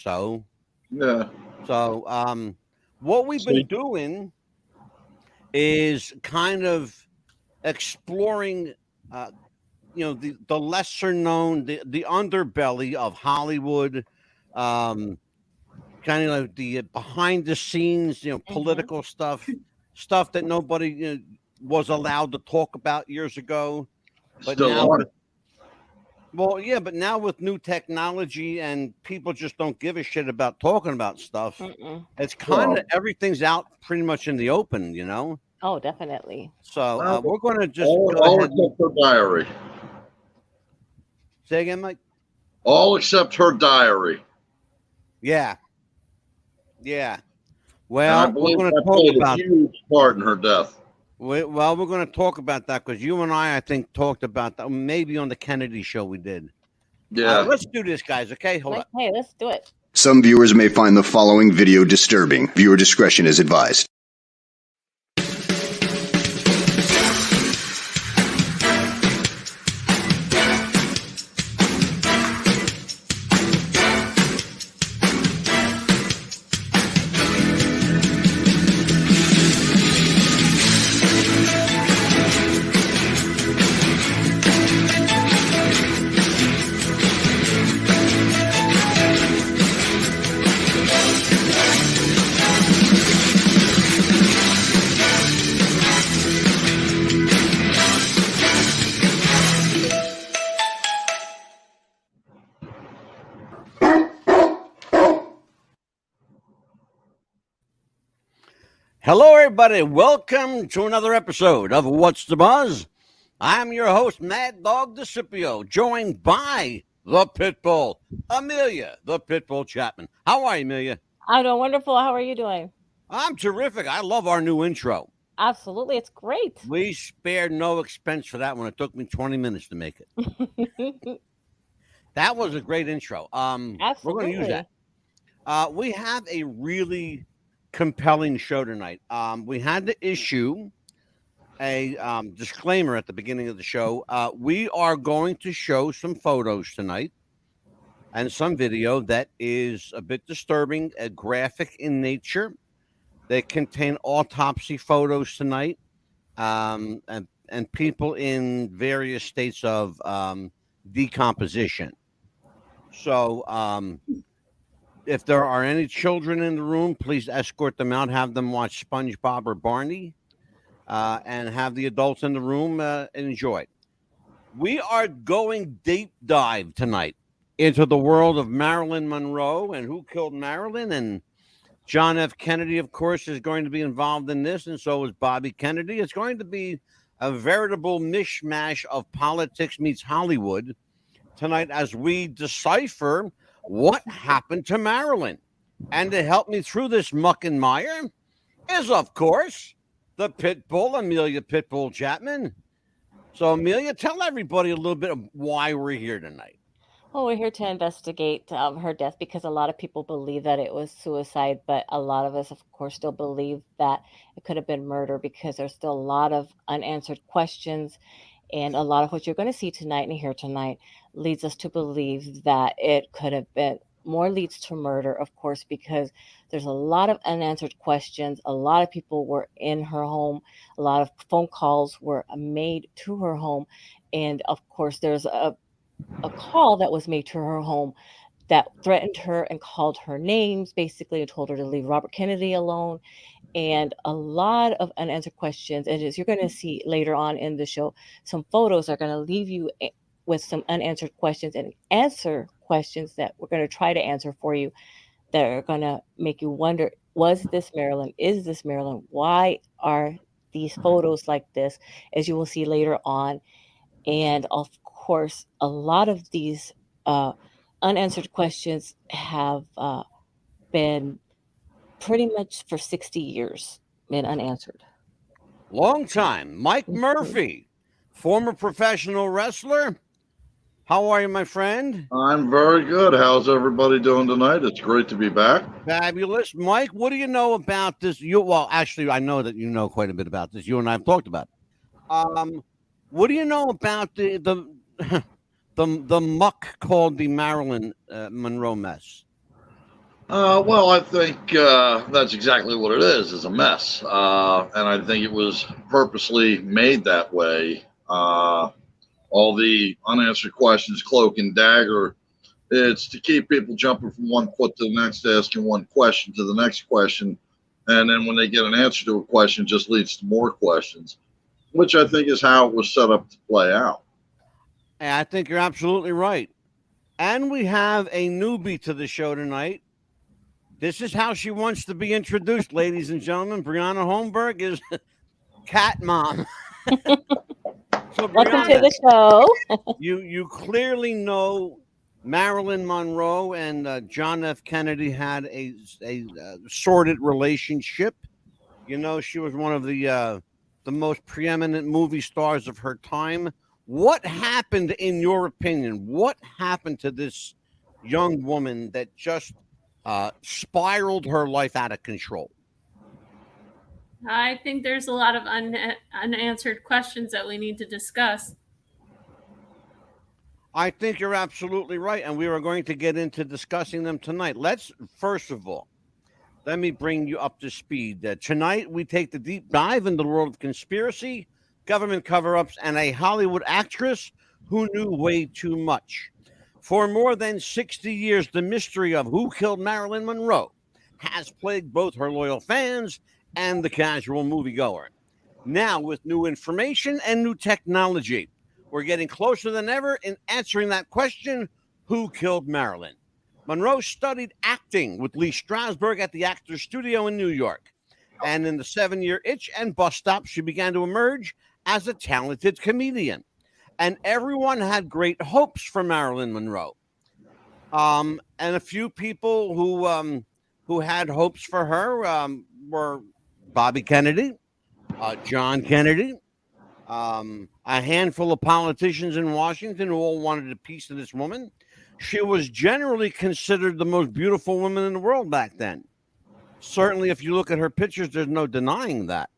so. Yeah. So what we've been doing is kind of exploring, the lesser known, the underbelly of Hollywood, kind of like the behind the scenes, political stuff that nobody was allowed to talk about years ago. But Still now, are. but now with new technology and people just don't give a shit about talking about stuff. It's kind of everything's out pretty much in the open, Oh, definitely. So we're going to just all go ahead. Except her diary. Say again, Mike. All except her diary. Yeah. Well, we're going to talk played about a huge part in her death. we're going to talk about that because you and I think, talked about that maybe on the Kennedy show we did. Yeah. Let's do this, guys. Okay, hold up. Hey, let's do it. Some viewers may find the following video disturbing. Viewer discretion is advised. Hello, everybody. Welcome to another episode of What's the Buzz? I'm your host, Mad Dog DeCipio, joined by the Pitbull, Amelia, the Pitbull Chapman. How are you, Amelia? I'm doing wonderful. How are you doing? I'm terrific. I love our new intro. Absolutely. It's great. We spared no expense for that one. It took me 20 minutes to make it. That was a great intro. Absolutely. We're going to use that. We have a really compelling show tonight. We had to issue a disclaimer at the beginning of the show. We are going to show some photos tonight and some video that is a bit disturbing, graphic in nature. They contain autopsy photos tonight, and people in various states of decomposition. So if there are any children in the room, please escort them out, have them watch SpongeBob or Barney, and have the adults in the room enjoy. We are going deep dive tonight into the world of Marilyn Monroe and who killed Marilyn. And John F. Kennedy, of course, is going to be involved in this, and so is Bobby Kennedy. It's going to be a veritable mishmash of politics meets Hollywood tonight as we decipher what happened to Marilyn. And to help me through this muck and mire is, of course, the Pitbull, Amelia Pitbull Chapman. So, Amelia, tell everybody a little bit of why we're here tonight. Well, we're here to investigate her death because a lot of people believe that it was suicide, but a lot of us, of course, still believe that it could have been murder because there's still a lot of unanswered questions. And a lot of what you're going to see tonight and hear tonight leads us to believe that it could have been more leads to murder, of course, because there's a lot of unanswered questions. A lot of people were in her home. A lot of phone calls were made to her home. And of course, there's a call that was made to her home that threatened her and called her names, basically, and told her to leave Robert Kennedy alone. And a lot of unanswered questions. And as you're going to see later on in the show, some photos are going to leave you with some unanswered questions and answer questions that we're going to try to answer for you that are going to make you wonder, was this Marilyn? Is this Marilyn? Why are these photos like this? As you will see later on. And of course, a lot of these unanswered questions have been pretty much for 60 years been unanswered. Long time. Mike Murphy, former professional wrestler. How are you, my friend? I'm very good. How's everybody doing tonight? It's great to be back. Fabulous. Mike, what do you know about this? Well, actually, I know that you know quite a bit about this. You and I have talked about it. What do you know about the muck called the Marilyn Monroe mess? Well, I think that's exactly what it is a mess. And I think it was purposely made that way. All the unanswered questions, cloak and dagger, it's to keep people jumping from one foot to the next, asking one question to the next question. And then when they get an answer to a question, it just leads to more questions, which I think is how it was set up to play out. And I think you're absolutely right. And we have a newbie to the show tonight. This is how she wants to be introduced, ladies and gentlemen. Brianna Holmberg is Cat Mom. So Welcome to Brianna, the show. you clearly know Marilyn Monroe and John F. Kennedy had a sordid relationship. You know, she was one of the most preeminent movie stars of her time. What happened, in your opinion? What happened to this young woman that just spiraled her life out of control? I think there's a lot of unanswered questions that we need to discuss. I think you're absolutely right, and we are going to get into discussing them tonight. Let's, first of all, let me bring you up to speed. Tonight, we take the deep dive into the world of conspiracy, government cover-ups, and a Hollywood actress who knew way too much. For more than 60 years, the mystery of who killed Marilyn Monroe has plagued both her loyal fans and the casual moviegoer. Now, with new information and new technology, we're getting closer than ever in answering that question, who killed Marilyn? Monroe studied acting with Lee Strasberg at the Actors Studio in New York. And in the 7-year Itch and Bus Stop, she began to emerge as a talented comedian. And everyone had great hopes for Marilyn Monroe. And a few people who had hopes for her were Bobby Kennedy, John Kennedy, a handful of politicians in Washington who all wanted a piece of this woman. She was generally considered the most beautiful woman in the world back then. Certainly, if you look at her pictures, there's no denying that.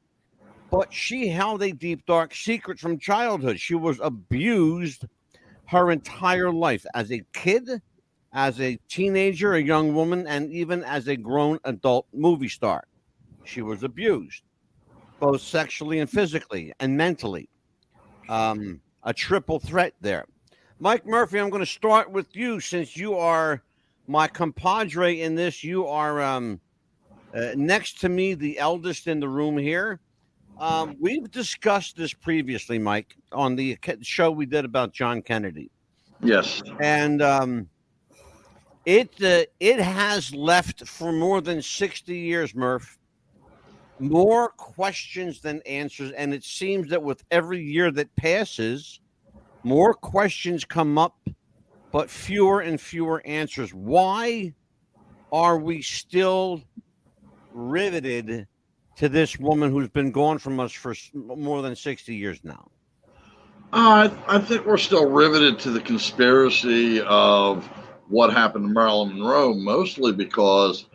But she held a deep, dark secret from childhood. She was abused her entire life as a kid, as a teenager, a young woman, and even as a grown adult movie star. She was abused, both sexually and physically and mentally. A triple threat there. Mike Murphy, I'm going to start with you since you are my compadre in this. You are next to me, the eldest in the room here. We've discussed this previously, Mike, on the show we did about John Kennedy. Yes. And it has left for more than 60 years, Murph, more questions than answers. And it seems that with every year that passes, more questions come up, but fewer and fewer answers. Why are we still riveted to this woman who's been gone from us for more than 60 years now? I think we're still riveted to the conspiracy of what happened to Marilyn Monroe, mostly because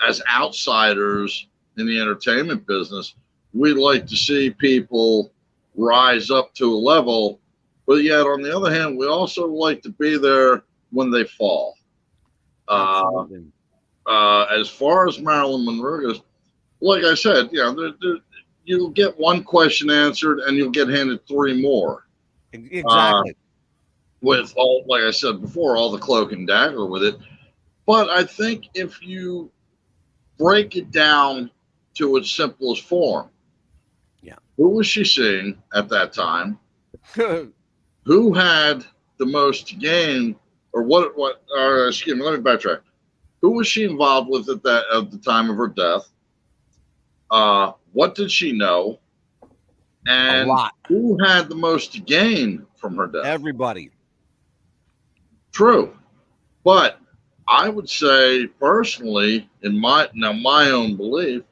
as outsiders in the entertainment business, we like to see people rise up to a level, but yet on the other hand, we also like to be there when they fall. As far as Marilyn Monroe goes, like I said, you'll get one question answered and you'll get handed three more. Exactly. With all, like I said before, all the cloak and dagger with it. But I think if you break it down to its simplest form, who was she seeing at that time? Who had the most to gain, or excuse me, let me backtrack. Who was she involved with at the time of her death? What did she know? And who had the most to gain from her death? Everybody. True. But I would say personally, in my own belief,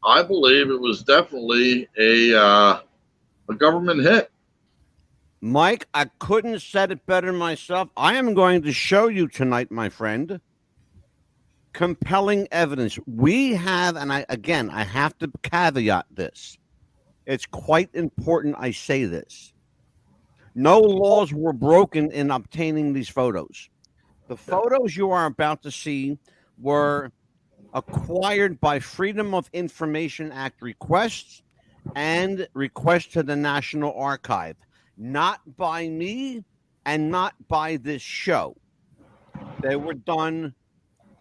I believe it was definitely a government hit. Mike, I couldn't have said it better myself. I am going to show you tonight, my friend, compelling evidence. We have, and I have to caveat this. It's quite important I say this. No laws were broken in obtaining these photos. The photos you are about to see were acquired by Freedom of Information Act requests and requests to the National Archive, not by me and not by this show. They were done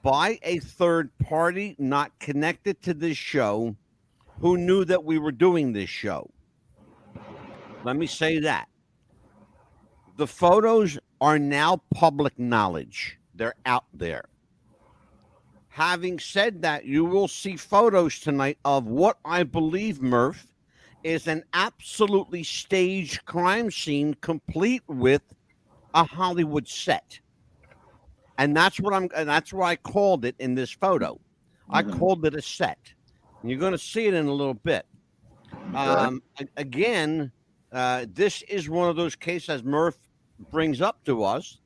by a third party not connected to this show who knew that we were doing this show. Let me say that. The photos are now public knowledge. They're out there. Having said that, you will see photos tonight of what I believe, Murph, is an absolutely staged crime scene complete with a Hollywood set. And that's why I called it in this photo. I called it a set. And you're going to see it in a little bit. Again, this is one of those cases, as Murph brings up to us,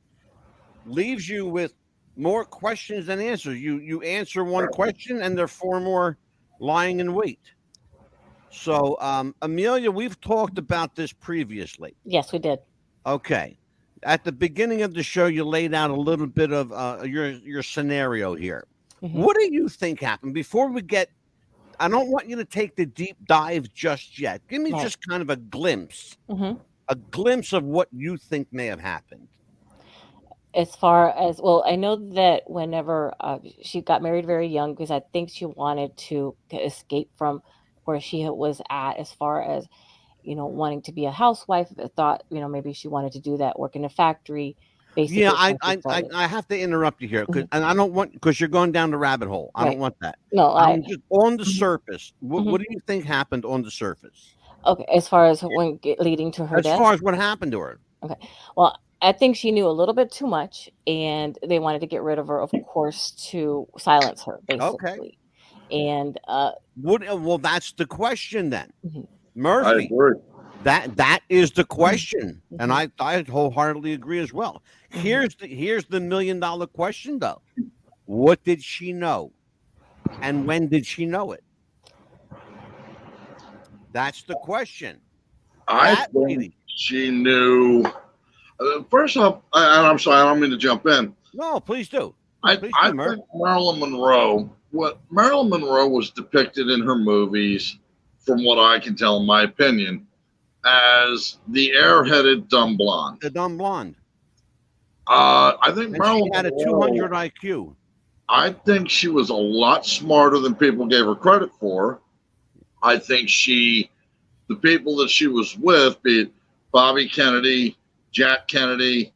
leaves you with more questions than answers. You answer one question and there are 4 more lying in wait. So, Amelia, we've talked about this previously. Yes, we did. Okay. At the beginning of the show, you laid out a little bit of your scenario here. Mm-hmm. What do you think happened? Before we get, I don't want you to take the deep dive just yet. Give me just kind of a glimpse, a glimpse of what you think may have happened. As far as, well, I know that whenever she got married very young, because I think she wanted to escape from where she was at, as far as, wanting to be a housewife. I thought, maybe she wanted to do that, work in a factory. Basically, yeah, I have to interrupt you here, and I don't want, because you're going down the rabbit hole. I don't want that. No, I'm just on the surface. What do you think happened on the surface? Okay, as far as when leading to her death? As far as what happened to her. Okay, well, I think she knew a little bit too much, and they wanted to get rid of her, of course, to silence her, basically. Okay. And well, that's the question then, Murphy. I agree. That is the question, and I wholeheartedly agree as well. Here's the $1 million question though: what did she know, and when did she know it? That's the question. I think she knew. First off, and I'm sorry, I don't mean to jump in. No, please do. I think Marilyn Monroe, what Marilyn Monroe was depicted in her movies, from what I can tell, in my opinion, as the airheaded dumb blonde. The dumb blonde. I think Marilyn had a 200 IQ. I think she was a lot smarter than people gave her credit for. I think the people that she was with, be it Bobby Kennedy, Jack Kennedy,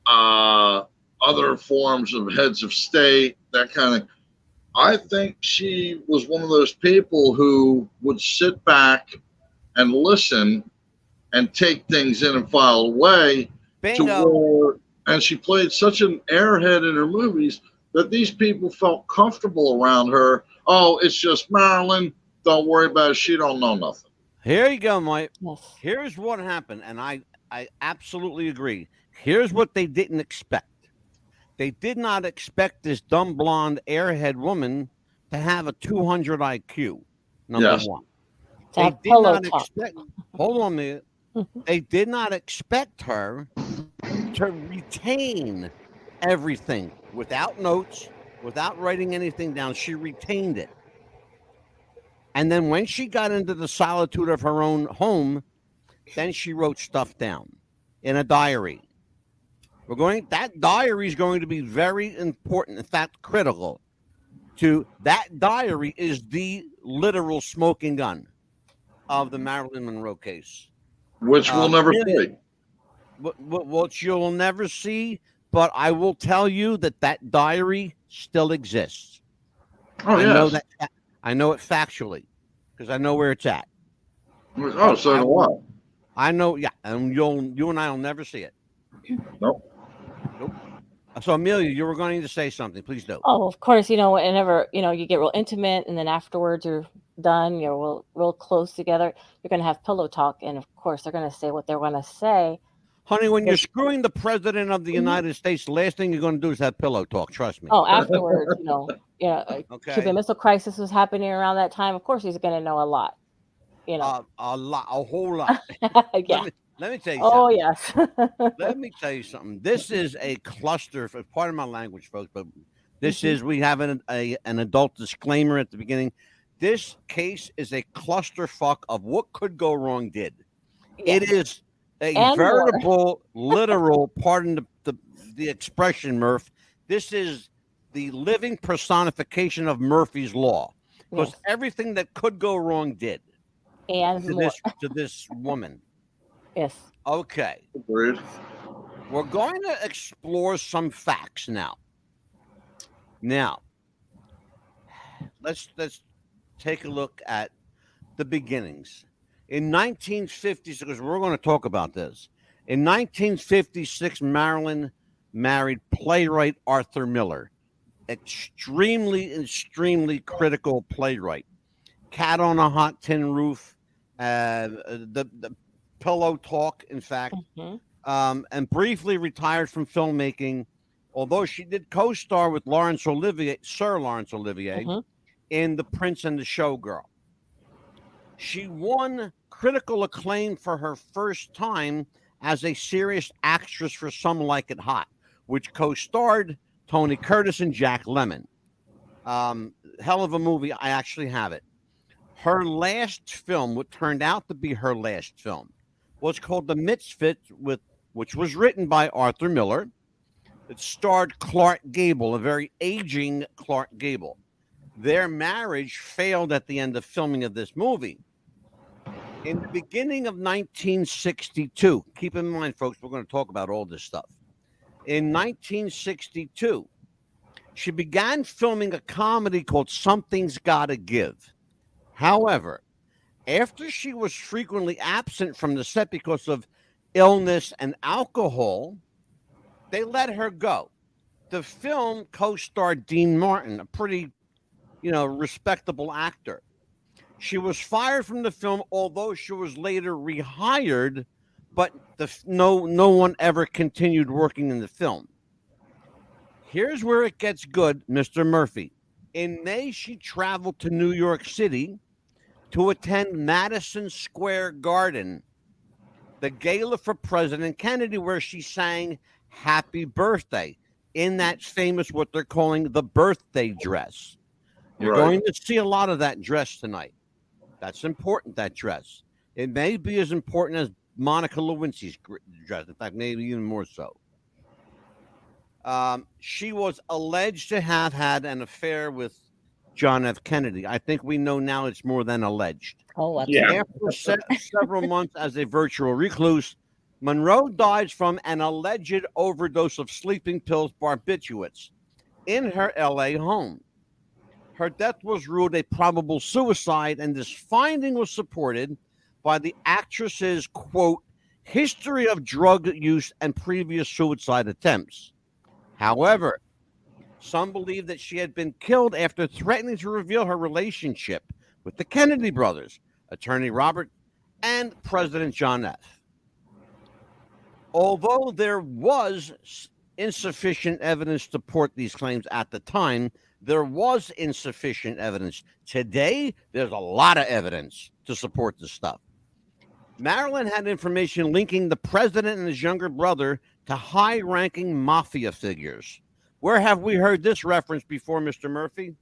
other forms of heads of state, that kind of. I think she was one of those people who would sit back and listen and take things in and file away. Bingo. And she played such an airhead in her movies that these people felt comfortable around her. Oh, it's just Marilyn. Don't worry about it. She don't know nothing. Here you go, Mike. Yes. Here's what happened, and I absolutely agree. Here's what they didn't expect. They did not expect this dumb blonde airhead woman to have a 200 IQ. Number one. They did not expect. Hold on a minute. They did not expect her to retain everything without notes, without writing anything down. She retained it. And then when she got into the solitude of her own home, then she wrote stuff down in a diary. That diary is going to be very important, in fact, critical. That diary is the literal smoking gun of the Marilyn Monroe case. Which we'll never see. Which you'll never see, but I will tell you that diary still exists. Oh, yeah. I know it factually because I know where it's at. Oh, so do I. I know, yeah, and you and I will never see it. Nope. So, Amelia, you were going to say something. Please do. Oh, of course. Whenever you get real intimate, and then afterwards you're done, you're real close together. You're going to have pillow talk, and of course they're going to say what they're going to say. Honey, when you're screwing the president of the United States, the last thing you're going to do is have pillow talk. Trust me. Oh, afterwards, Okay. Cuban Missile Crisis was happening around that time. Of course, he's going to know a lot. A lot, a whole lot. Yeah. Let me tell you Oh, something. yes. Let me tell you something. This is a cluster. For part of my language, folks, but this Mhm. is we have an adult disclaimer at the beginning. This case is a clusterfuck of what could go wrong. Did Yes. it is a And more. veritable, literal. Pardon the expression, Murph. This is the living personification of Murphy's law, because Yes. everything that could go wrong did And to more. this woman. Yes. Okay. Agreed. We're going to explore some facts now. Now, let's take a look at the beginnings. In 1956, because we're going to talk about this. In 1956, Marilyn married playwright Arthur Miller, extremely critical playwright. Cat on a Hot Tin Roof, the Pillow Talk, in fact. Hmm. And briefly retired from filmmaking, although she did co-star with Laurence Olivier, Sir Laurence Olivier, Hmm. in The Prince and the Showgirl. She won critical acclaim for her first time as a serious actress for Some Like It Hot, which co-starred Tony Curtis and Jack Lemmon. Hell of a movie. I actually have it. Her last film, what turned out to be her last film, was called The Misfits, which was written by Arthur Miller. It starred Clark Gable, a very aging Clark Gable. Their marriage failed at the end of filming of this movie. In the beginning of 1962, keep in mind, folks, we're going to talk about all this stuff. In 1962, she began filming a comedy called Something's Gotta Give. However, after she was frequently absent from the set because of illness and alcohol, they let her go. The film co-starred Dean Martin, a pretty, respectable actor. She was fired from the film, although she was later rehired, but no one ever continued working in the film. Here's where it gets good, Mr. Murphy. In May, she traveled to New York City to attend Madison Square Garden, the gala for President Kennedy, where she sang Happy Birthday in that famous, what they're calling the birthday dress. You're going to see a lot of that dress tonight. That's important, that dress. It may be as important as Monica Lewinsky's dress. In fact, maybe even more so. She was alleged to have had an affair with John F. Kennedy. I think we know now it's more than alleged. Oh, absolutely. Yeah. After several months as a virtual recluse, Monroe dies from an alleged overdose of sleeping pills barbiturates in her L.A. home. Her death was ruled a probable suicide, and this finding was supported by the actress's, quote, history of drug use and previous suicide attempts. However, some believe that she had been killed after threatening to reveal her relationship with the Kennedy brothers, Attorney Robert and President John F. Although there was insufficient evidence to support these claims at the time, there was insufficient evidence. Today, there's a lot of evidence to support this stuff. Marilyn had information linking the president and his younger brother to high-ranking mafia figures. Where have we heard this reference before, Mr. Murphy?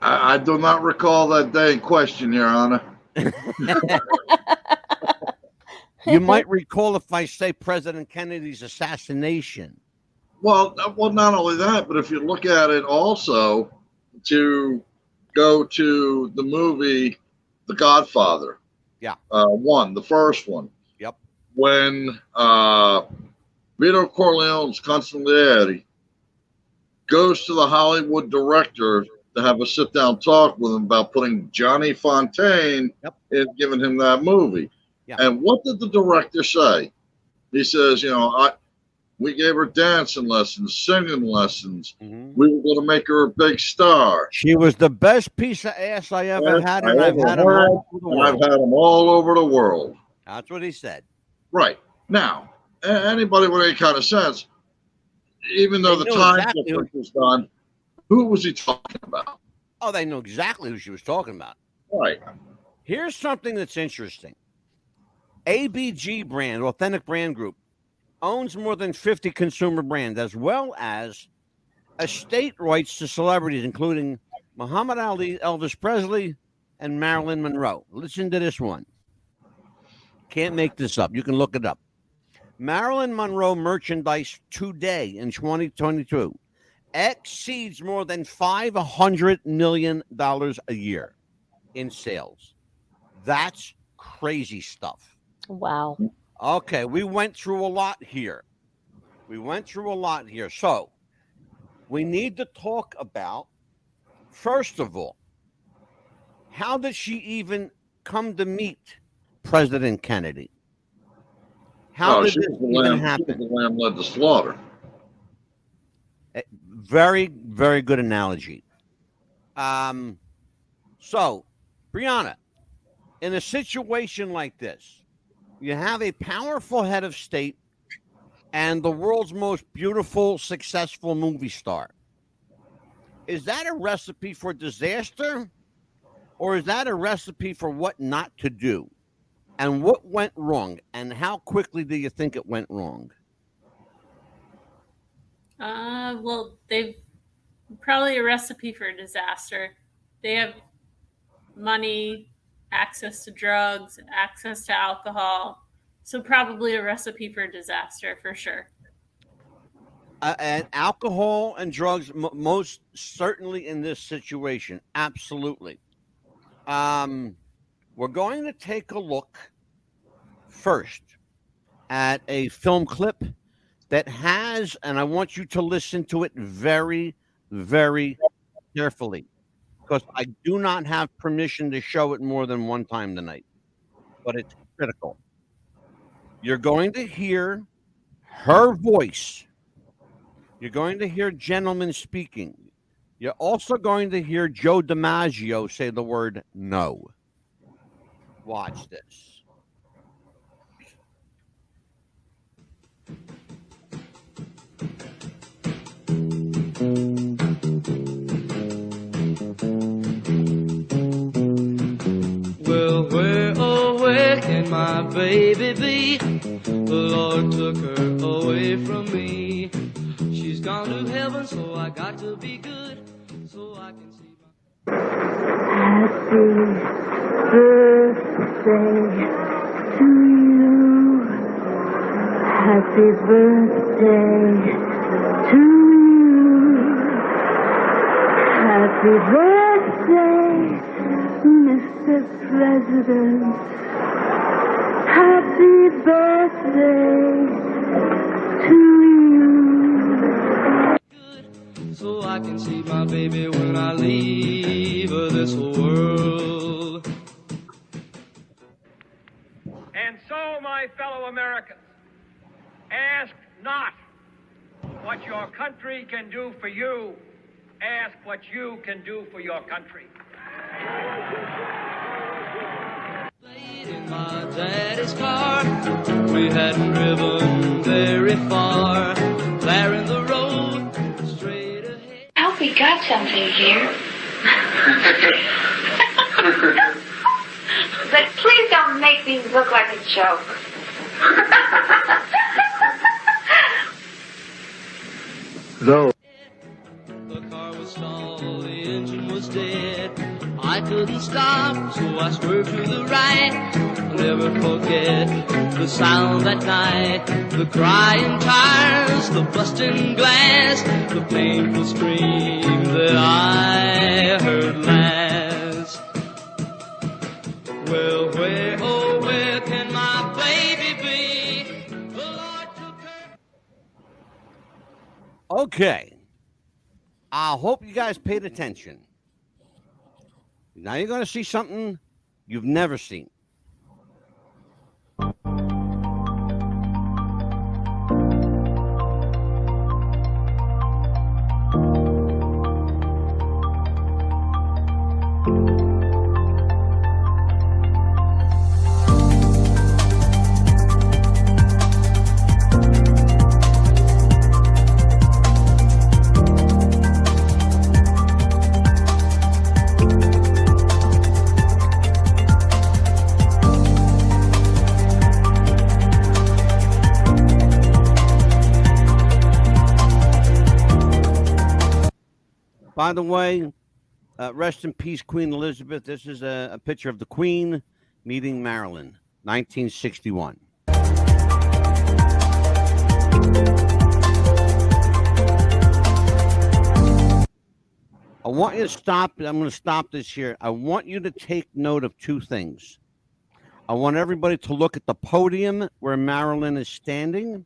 I do not recall that day in question, Your Honor. You might recall if I say President Kennedy's assassination. Well, not only that, but if you look at it also, to go to the movie The Godfather. Yeah. The first one. Yep. When Vito Corleone's consigliere goes to the Hollywood director to have a sit-down talk with him about putting Johnny Fontaine in, giving him that movie. Yeah. And what did the director say? He says, we gave her dancing lessons, singing lessons. Mm-hmm. We were going to make her a big star. She was the best piece of ass I ever had, and I've had them all over the world. I've had them all over the world. That's what he said. Right. Now, anybody with any kind of sense, even though the time difference was done, who was he talking about? Oh, they know exactly who she was talking about. Right. Here's something that's interesting. ABG brand, Authentic Brand Group, owns more than 50 consumer brands, as well as estate rights to celebrities, including Muhammad Ali, Elvis Presley, and Marilyn Monroe. Listen to this one. Can't make this up. You can look it up. Marilyn Monroe merchandise today in 2022 exceeds more than $500 million a year in sales. That's crazy stuff. Wow. Okay, we went through a lot here. So we need to talk about, first of all, how did she even come to meet President Kennedy? How did this even happen? The lamb led the slaughter. Very, very good analogy. So, Brianna, in a situation like this, you have a powerful head of state and the world's most beautiful, successful movie star. Is that a recipe for disaster, or is that a recipe for what not to do? And what went wrong, and how quickly do you think it went wrong? Well, they've probably a recipe for disaster. They have money, access to drugs, access to alcohol. So probably a recipe for disaster for sure. And alcohol and drugs, most certainly in this situation. Absolutely. We're going to take a look first at a film clip that has, and I want you to listen to it very, very carefully, because I do not have permission to show it more than one time tonight, but it's critical. You're going to hear her voice. You're going to hear gentlemen speaking. You're also going to hear Joe DiMaggio say the word no. Watch this. Well, where, oh, where can my baby be? The Lord took her away from me. She's gone to heaven, so I got to be good, so I can see my... Happy birthday to you. Happy birthday to you. Happy birthday, Mr. President. Happy birthday to you. So I can see my baby when I leave this world. And so, my fellow Americans, ask not what your country can do for you. Ask what you can do for your country. In my daddy's car, we hadn't driven very far. There in the road, straight ahead. I hope we got something here. But please don't make these look like a joke. No. The car was stalled, the engine was dead. I couldn't stop, so I swerved to the right. I'll never forget the sound that night, the crying tires, the busting glass, the painful scream that I heard last. Well, where, oh, where can my baby be? The Lord took her. Okay. I hope you guys paid attention. Now you're going to see something you've never seen. By the way, rest in peace, Queen Elizabeth. This is a picture of the Queen meeting Marilyn, 1961. I want you to stop. I'm going to stop this here. I want you to take note of two things. I want everybody to look at the podium where Marilyn is standing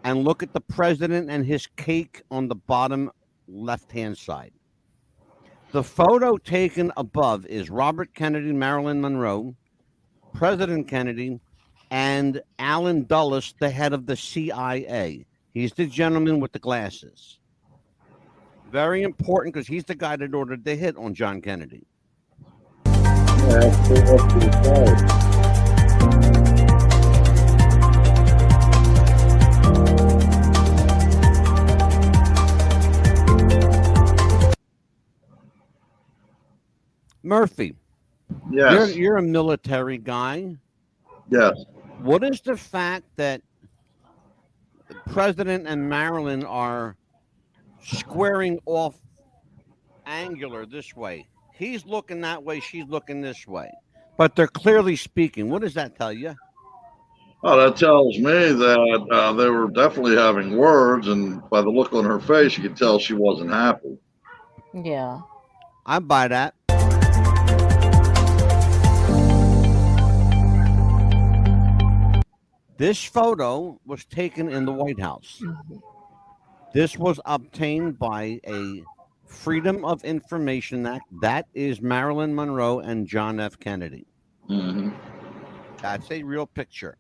and look at the president and his cake on the bottom left-hand side. The photo taken above is Robert Kennedy, Marilyn Monroe, President Kennedy, and Allen Dulles, the head of the CIA. He's the gentleman with the glasses. Very important because he's the guy that ordered the hit on John Kennedy. Murphy, Yes. you're a military guy. Yes. What is the fact that the President and Marilyn are squaring off angular this way? He's looking that way, she's looking this way. But they're clearly speaking. What does that tell you? Oh, that tells me that they were definitely having words, and by the look on her face, you could tell she wasn't happy. Yeah. I buy that. This photo was taken in the White House. Mm-hmm. This was obtained by a Freedom of Information Act. That is Marilyn Monroe and John F. Kennedy. Mm-hmm. That's a real picture.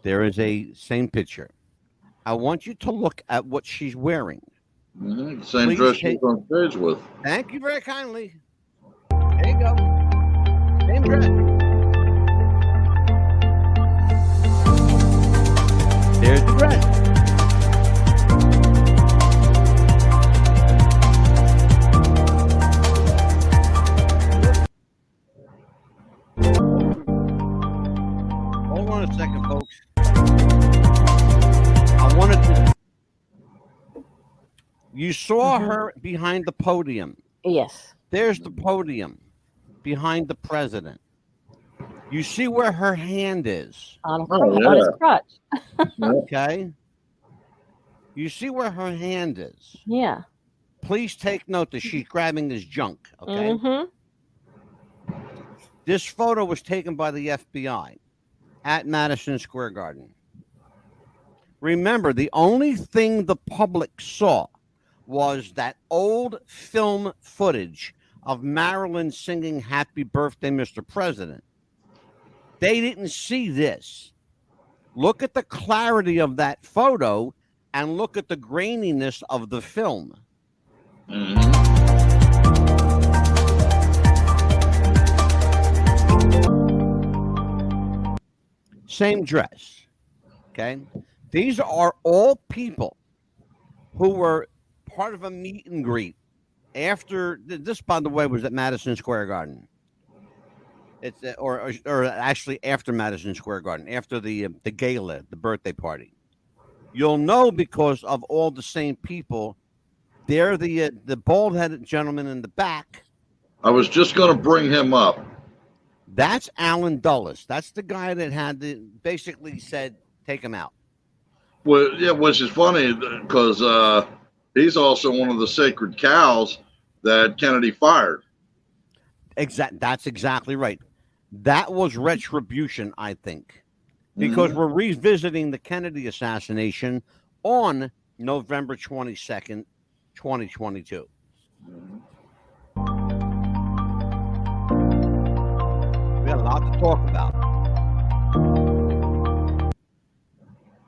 There is a same picture. I want you to look at what she's wearing. Mm-hmm. Same Please dress she take- was on stage with. Thank you very kindly. There you go. Same dress. There's the dress. Hold on a second, folks. I wanted to. You saw her behind the podium. Yes. There's the podium behind the president. You see where her hand is, On yeah. his crotch. okay? You see where her hand is. Yeah. Please take note that she's grabbing his junk, okay? Mm-hmm. This photo was taken by the FBI at Madison Square Garden. Remember, the only thing the public saw was that old film footage of Marilyn singing Happy Birthday, Mr. President. They didn't see this. Look at the clarity of that photo and look at the graininess of the film. Mm-hmm. Same dress. Okay. These are all people who were part of a meet and greet after this, by the way, was at Madison Square Garden. It's or actually after Madison Square Garden, after the gala, the birthday party. You'll know because of all the same people. They're the bald-headed gentleman in the back. I was just going to bring him up. That's Allen Dulles. That's the guy that had basically said, take him out. Well, yeah, which is funny because he's also one of the sacred cows that Kennedy fired. That's exactly right. That was retribution, I think, because we're revisiting the Kennedy assassination on November 22nd, 2022. We got a lot to talk about.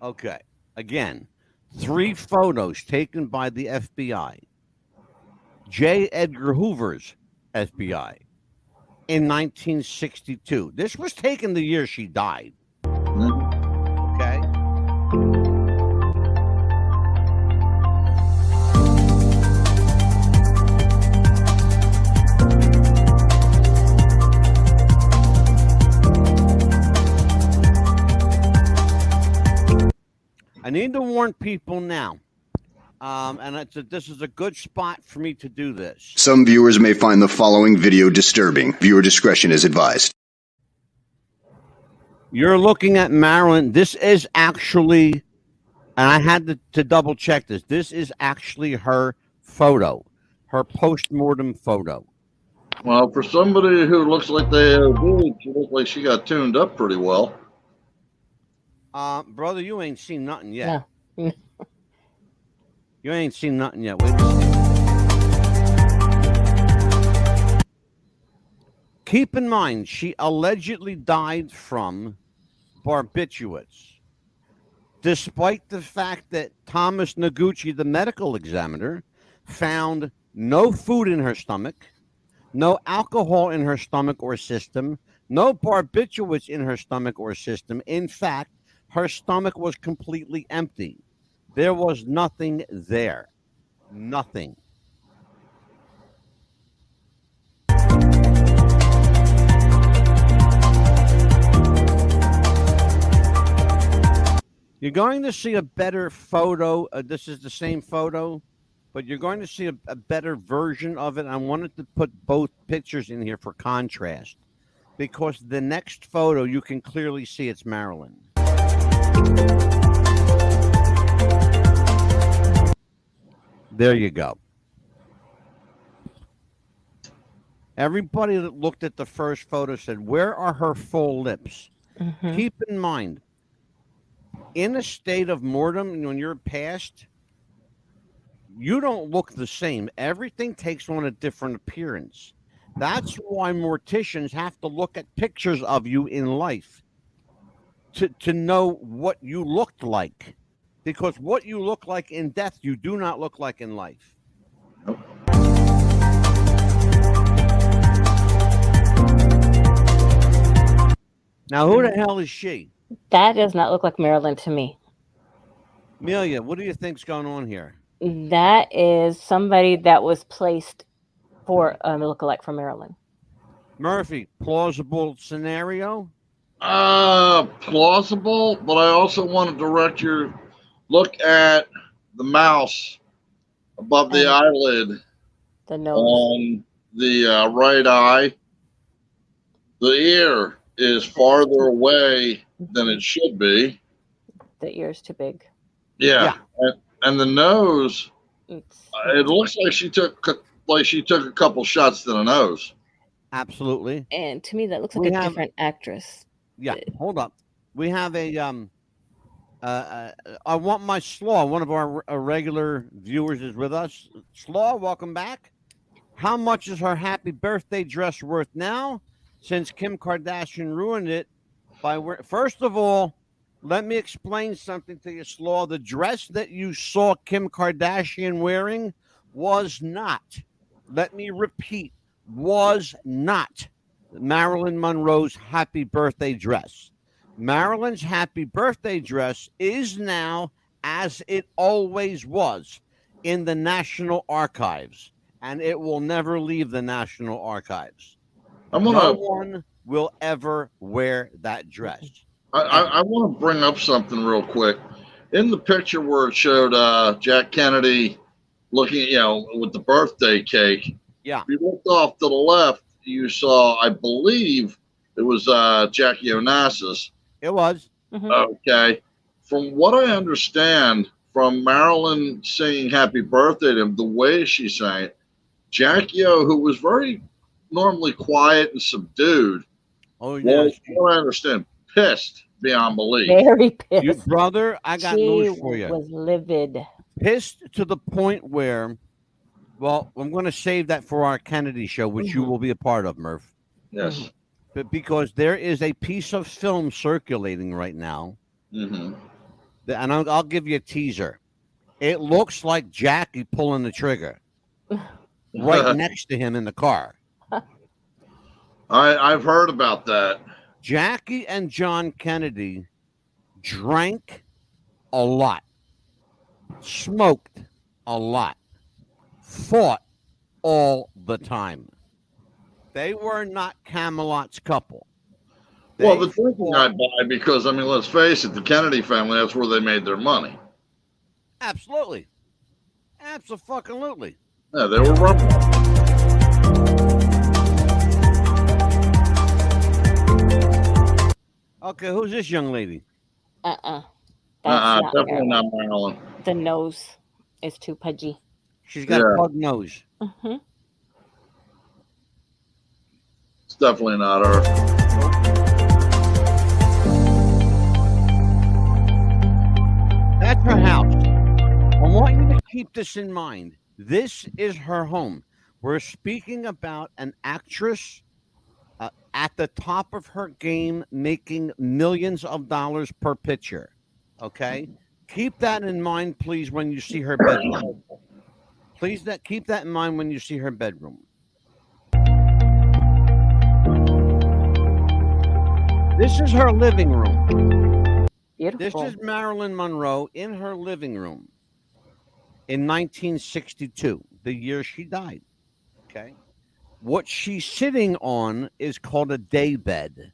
Okay. Again, 3 photos taken by the FBI. J. Edgar Hoover's FBI in 1962. This was taken the year she died. Okay. I need to warn people now. This is a good spot for me to do this. Some viewers may find the following video disturbing. Viewer discretion is advised. You're looking at Marilyn. This is actually, and I had to double check this. This is actually her photo, her post-mortem photo. Well, for somebody who looks like they she looks like she got tuned up pretty well. Brother, you ain't seen nothing yet. No. You ain't seen nothing yet. Wait. Keep in mind, she allegedly died from barbiturates, despite the fact that Thomas Noguchi, the medical examiner, found no food in her stomach, no alcohol in her stomach or system, no barbiturates in her stomach or system. In fact, her stomach was completely empty. There was nothing there. Nothing. You're going to see a better photo. This is the same photo, but you're going to see a better version of it. I wanted to put both pictures in here for contrast, because the next photo, you can clearly see it's Marilyn. There you go. Everybody that looked at the first photo said, where are her full lips? Mm-hmm. Keep in mind, in a state of mortem, when you're passed, you don't look the same. Everything takes on a different appearance. That's why morticians have to look at pictures of you in life to know what you looked like. Because what you look like in death, you do not look like in life. Nope. Now, who the hell is she? That does not look like Marilyn to me. Amelia, what do you think's going on here? That is somebody that was placed for a lookalike for Marilyn. Murphy, plausible scenario? Plausible, but I also want to direct your look at the mouse above the eyelid, the nose on the right eye. The ear is farther away than it should be. The ear's too big. Yeah. And the nose, it looks like she took a couple shots to the nose. Absolutely. And to me, that looks like a different actress. Yeah, hold up. We have a I want my Slaw. One of our regular viewers is with us. Slaw, welcome back. How much is her happy birthday dress worth now, since Kim Kardashian ruined it by wearing? First of all, let me explain something to you, Slaw. The dress that you saw Kim Kardashian wearing was not, let me repeat, was not Marilyn Monroe's happy birthday dress. Marilyn's happy birthday dress is now, as it always was, in the National Archives, and it will never leave the National Archives. No one will ever wear that dress. I want to bring up something real quick. In the picture where it showed Jack Kennedy looking, with the birthday cake. Yeah. If you looked off to the left, you saw, I believe it was Jackie Onassis. It was. Mm-hmm. Okay. From what I understand from Marilyn singing happy birthday to him, the way she sang it, Jackie O, who was very normally quiet and subdued, was, what I understand, pissed beyond belief. Very pissed. Brother, I got news for you. She was livid. Pissed to the point where, well, I'm going to save that for our Kennedy show, which you will be a part of, Murph. Yes. But because there is a piece of film circulating right now, and I'll give you a teaser. It looks like Jackie pulling the trigger right next to him in the car. I've heard about that. Jackie and John Kennedy drank a lot, smoked a lot, fought all the time. They were not Camelot's couple. Well, the drinking I buy because, I mean, let's face it, the Kennedy family, that's where they made their money. Absolutely. Absolutely. Yeah, they were rubbing. Okay, who's this young lady? Definitely not Marilyn. The nose is too pudgy. She's got a pug nose. Mm-hmm. It's definitely not her. That's her house. I want you to keep this in mind. This is her home. We're speaking about an actress at the top of her game, making millions of dollars per picture. Okay? Keep that in mind, please, when you see her bedroom. Keep that in mind when you see her bedroom. This is her living room. Beautiful. This is Marilyn Monroe in her living room in 1962, the year she died. Okay. What she's sitting on is called a day bed.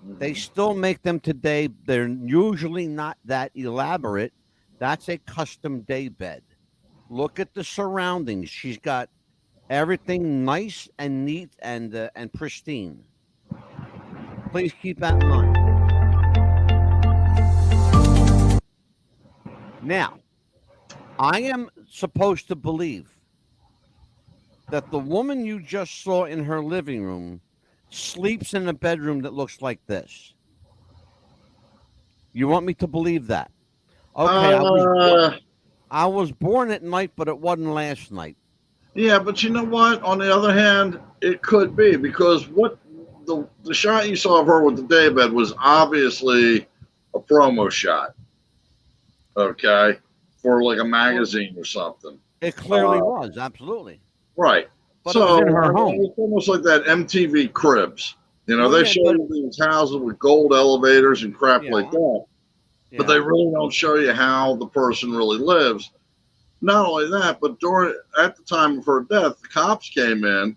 They still make them today. They're usually not that elaborate. That's a custom day bed. Look at the surroundings. She's got everything nice and neat and pristine. Please keep that in mind. Now, I am supposed to believe that the woman you just saw in her living room sleeps in a bedroom that looks like this. You want me to believe that? Okay, I was born at night, but it wasn't last night. Yeah, but you know what? On the other hand, it could be, because what the shot you saw of her with the daybed was obviously a promo shot. Okay, for like a magazine or something. It clearly was, absolutely. Right. But so it was in her home. It's almost like that MTV Cribs. You know, they show you these houses with gold elevators and crap like that. Yeah. But they really don't show you how the person really lives. Not only that, but at the time of her death, the cops came in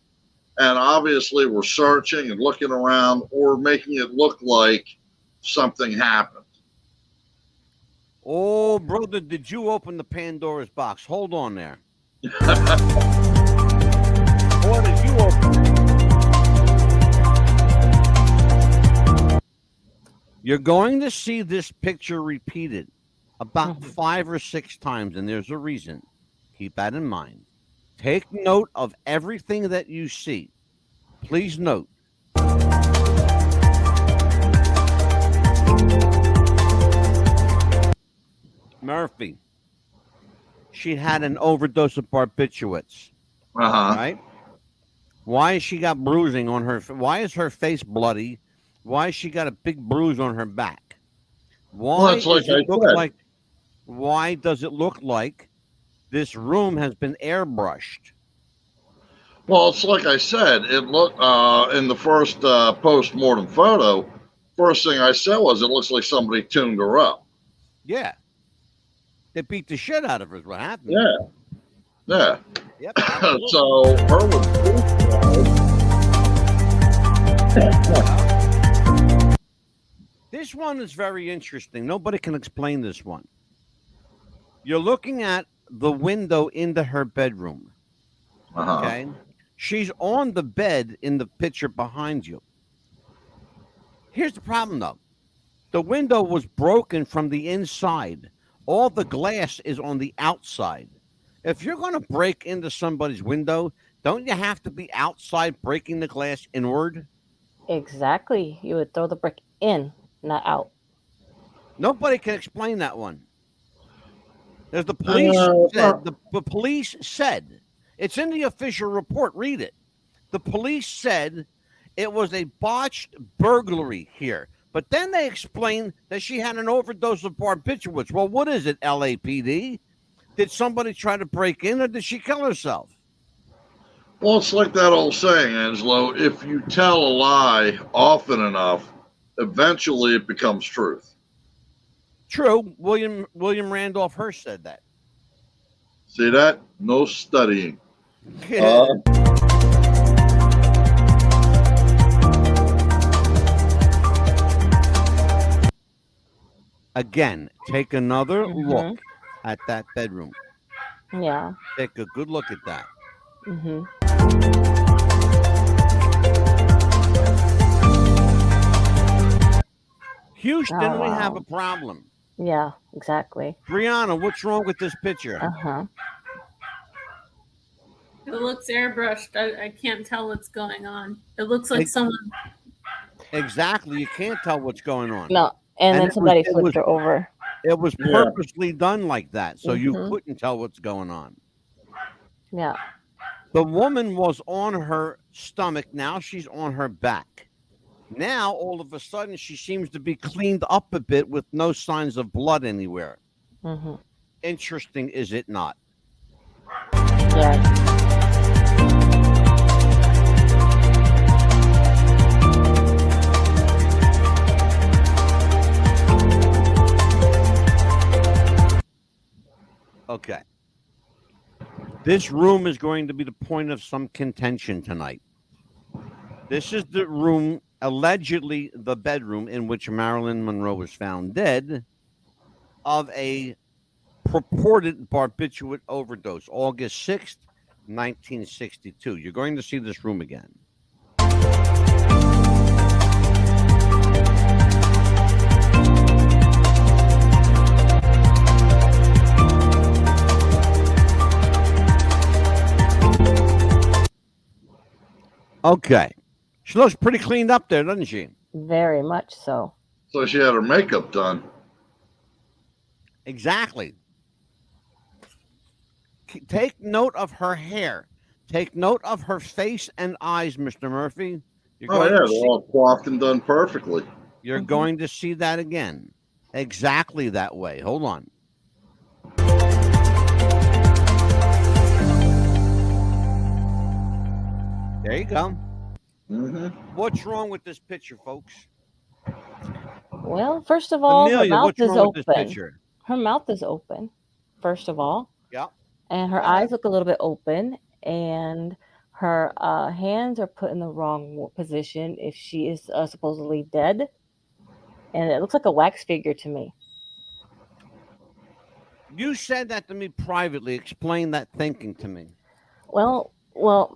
and obviously were searching and looking around or making it look like something happened. Oh, brother, did you open the Pandora's box? Hold on there. Or did you open it? You're going to see this picture repeated about 5 or 6 times, and there's a reason. Keep that in mind. Take note of everything that you see. Please note. Murphy. She had an overdose of barbiturates. Right? Why has she got bruising on her? Why is her face bloody? Why has she got a big bruise on her back? Why does it look like this room has been airbrushed? Well, it's like I said. It looked in the first post-mortem photo. First thing I said was it looks like somebody tuned her up. Yeah. They beat the shit out of her is what happened. Yeah. Yep. So her was This one is very interesting. Nobody can explain this one. You're looking at the window into her bedroom. Okay? She's on the bed in the picture behind you. Here's the problem, though. The window was broken from the inside. All the glass is on the outside. If you're going to break into somebody's window, don't you have to be outside breaking the glass inward? Exactly. You would throw the brick in, not out. Nobody can explain that one. There's the police said, the police said, it's in the official report, read it. The police said it was a botched burglary here. But then they explained that she had an overdose of barbiturates. Well, what is it, LAPD? Did somebody try to break in or did she kill herself? Well, it's like that old saying, Angelo, if you tell a lie often enough, eventually it becomes truth. True. William Randolph Hearst said that. See that? No studying. Again, take another Mm-hmm. look at that bedroom. Yeah. Take a good look at that. Mm-hmm. Houston, we have wow. a problem. Yeah, exactly. Brianna, what's wrong with this picture? Uh-huh. It looks airbrushed. I can't tell what's going on. It looks like someone. Exactly. You can't tell what's going on. No, and then somebody flipped her over. It was Yeah. purposely done like that, so you Mhm. couldn't tell what's going on. Yeah. The woman was on her stomach. Now she's on her back. Now, all of a sudden, she seems to be cleaned up a bit with no signs of blood anywhere. Mm-hmm. Interesting, is it not? Yeah. Okay. This room is going to be the point of some contention tonight. This is the room, allegedly the bedroom in which Marilyn Monroe was found dead of a purported barbiturate overdose, August 6th, 1962. You're going to see this room again. Okay. She looks pretty cleaned up there, doesn't she? Very much so. So she had her makeup done. Exactly. Take note of her hair. Take note of her face and eyes, Mr. Murphy. You're Oh, going yeah, to they're see, all coiffed and done perfectly. you're going to see that again. Exactly that way. Hold on. There you go. Mm-hmm. What's wrong with this picture, folks? Well, first of all, Amelia, her mouth what's is wrong with this open. picture? Her mouth is open, first of all. Yeah. And her Go ahead. eyes look a little bit open. And her hands are put in the wrong position if she is supposedly dead. And it looks like a wax figure to me. You said that to me privately. Explain that thinking to me. Well,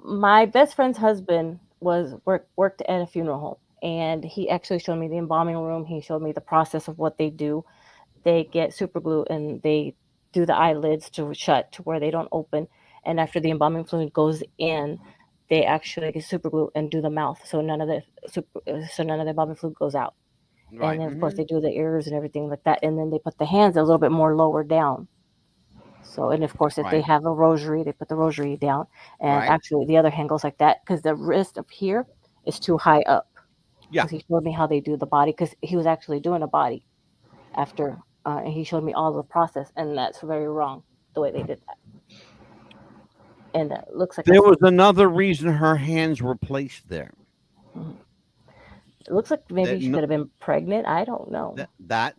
my best friend's husband worked at a funeral home, and he actually showed me the embalming room. He showed me the process of what they do. They get super glue and they do the eyelids to shut to where they don't open. And after the embalming fluid goes in, they actually get super glue and do the mouth, so none of the embalming fluid goes out. Right. And then of course they do the ears and everything like that, and then they put the hands a little bit more lower down. So, and of course, if they Right. have a rosary, they put the rosary down. And Right. actually, the other hand goes like that because the wrist up here is too high up. Yeah. 'Cause he showed me how they do the body because he was actually doing a body after, and he showed me all the process, and that's very wrong the way they did that. And it looks like There was another reason her hands were placed there. it looks like maybe that she no- could have been pregnant. I don't know. That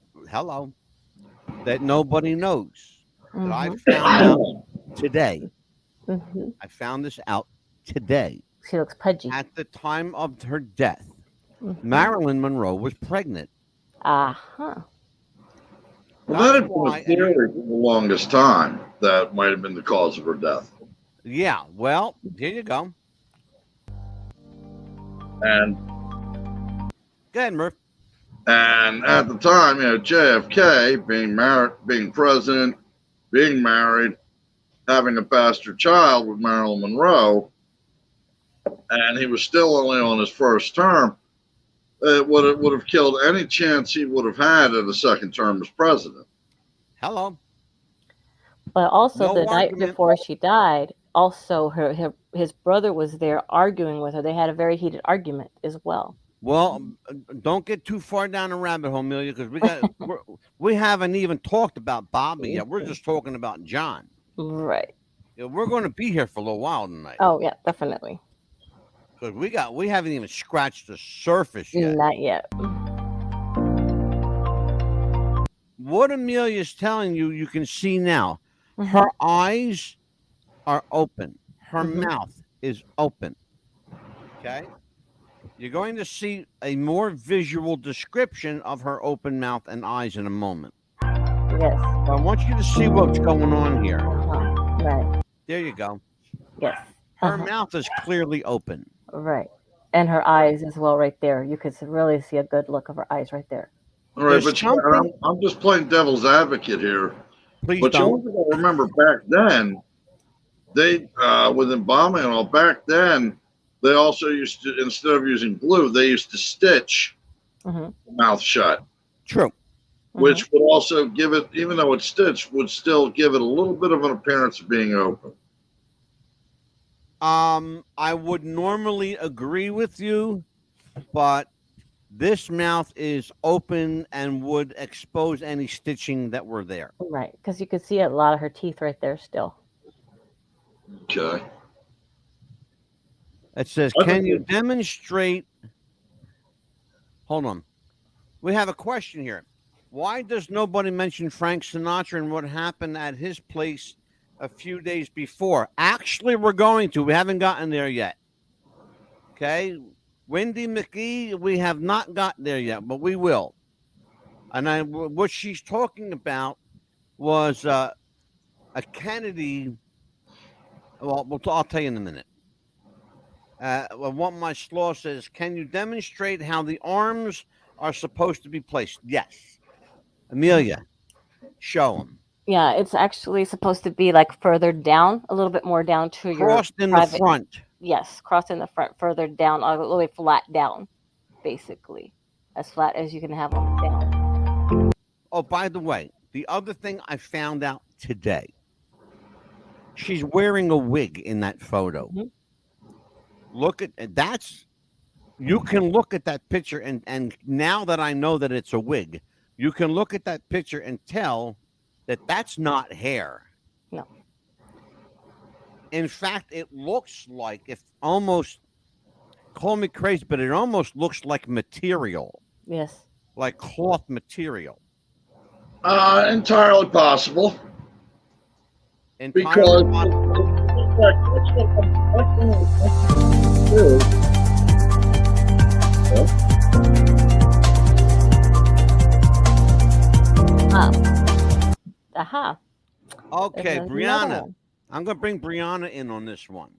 nobody knows. That I Mhm. found out today. Mhm. I found this out today. She looks pudgy. At the time of her death, Mhm. Marilyn Monroe was pregnant. Uh-huh. Well, that had That's been why- a theory for the longest time that might have been the cause of her death. Yeah, well, here you go. And Go ahead, Murph. And at the time, JFK being president, being married, having a bastard child with Marilyn Monroe, and he was still only on his first term, it would have killed any chance he would have had at a second term as president. Hello. But also No the night argument. before she died, also his brother was there arguing with her. They had a very heated argument as well. Well, don't get too far down the rabbit hole, Amelia, because we haven't even talked about Bobby yet. We're just talking about John. Right. Yeah, we're going to be here for a little while tonight. Oh yeah, definitely. Because we haven't even scratched the surface yet. Not yet. What Amelia's telling you, you can see now. Mhm. Her eyes are open. Her Mhm. mouth is open. Okay? You're going to see a more visual description of her open mouth and eyes in a moment. Yes. I want you to see what's going on here. Right. There you go. Yes. Her mouth is clearly open. Right. And her eyes as well right there. You could really see a good look of her eyes right there. All right, but I'm just playing devil's advocate here. Please but don't. you remember back then, they with embalming and all, back then, they also used to, instead of using glue, they used to stitch the mouth shut. True. Which would also give it, even though it's stitched, would still give it a little bit of an appearance of being open. I would normally agree with you, but this mouth is open and would expose any stitching that were there. Right, because you could see a lot of her teeth right there still. Okay. It says, can you demonstrate? Hold on. We have a question here. Why does nobody mention Frank Sinatra and what happened at his place a few days before? Actually, we're going to. We haven't gotten there yet. Okay. Wendy McGee, we have not gotten there yet, but we will. And what she's talking about was a Kennedy. Well, I'll tell you in a minute. What my slaw says, can you demonstrate how the arms are supposed to be placed? Yes. Amelia, show them. Yeah, it's actually supposed to be like further down, a little bit more down to your crossed in the front. Yes, crossed in the front, further down, all the way flat down, basically, as flat as you can have them down. Oh, by the way, the other thing I found out today, she's wearing a wig in that photo. Look at that's. You can look at that picture, and now that I know that it's a wig, you can look at that picture and tell that that's not hair. No. In fact, it looks like, if almost, call me crazy, but it almost looks like material. Yes. Like cloth material. Entirely possible. Entirely Aha. Okay, Brianna. I'm going to bring Brianna in on this one.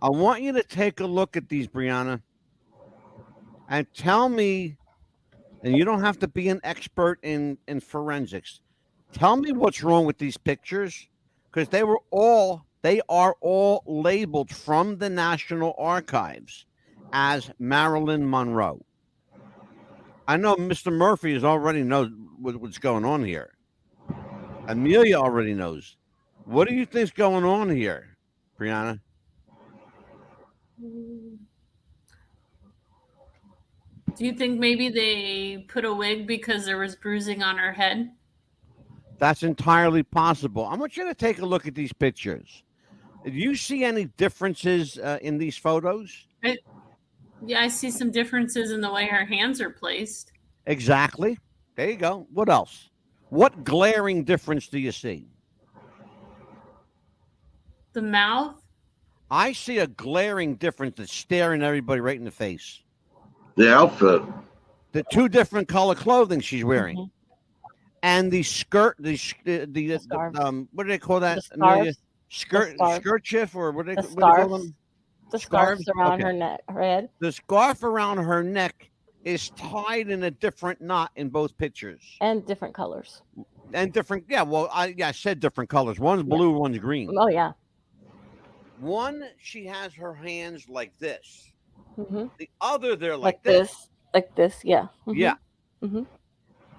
I want you to take a look at these, Brianna, and tell me, and you don't have to be an expert in forensics. Tell me what's wrong with these pictures, because they are all labeled from the National Archives as Marilyn Monroe. I know Mr. Murphy is already knows what's going on here. Amelia already knows. What do you think's going on here, Brianna? Do you think maybe they put a wig because there was bruising on her head? That's entirely possible. I want you to take a look at these pictures. Do you see any differences in these photos? Yeah, I see some differences in the way her hands are placed. Exactly. There you go. What else? What glaring difference do you see? The mouth? I see a glaring difference that's staring everybody right in the face. The outfit. The two different color clothing she's wearing. And the skirt, the what do they call that? Skirtchief, or what do they call them? The scarves around her neck, her head. The scarf around her neck is tied in a different knot in both pictures. And different colors. And different, yeah. Well, I said different colors. One's blue, one's green. Oh yeah. One, she has her hands like this. Mm-hmm. The other, they're like this. Like this, yeah. Mm-hmm. Yeah. Mm-hmm.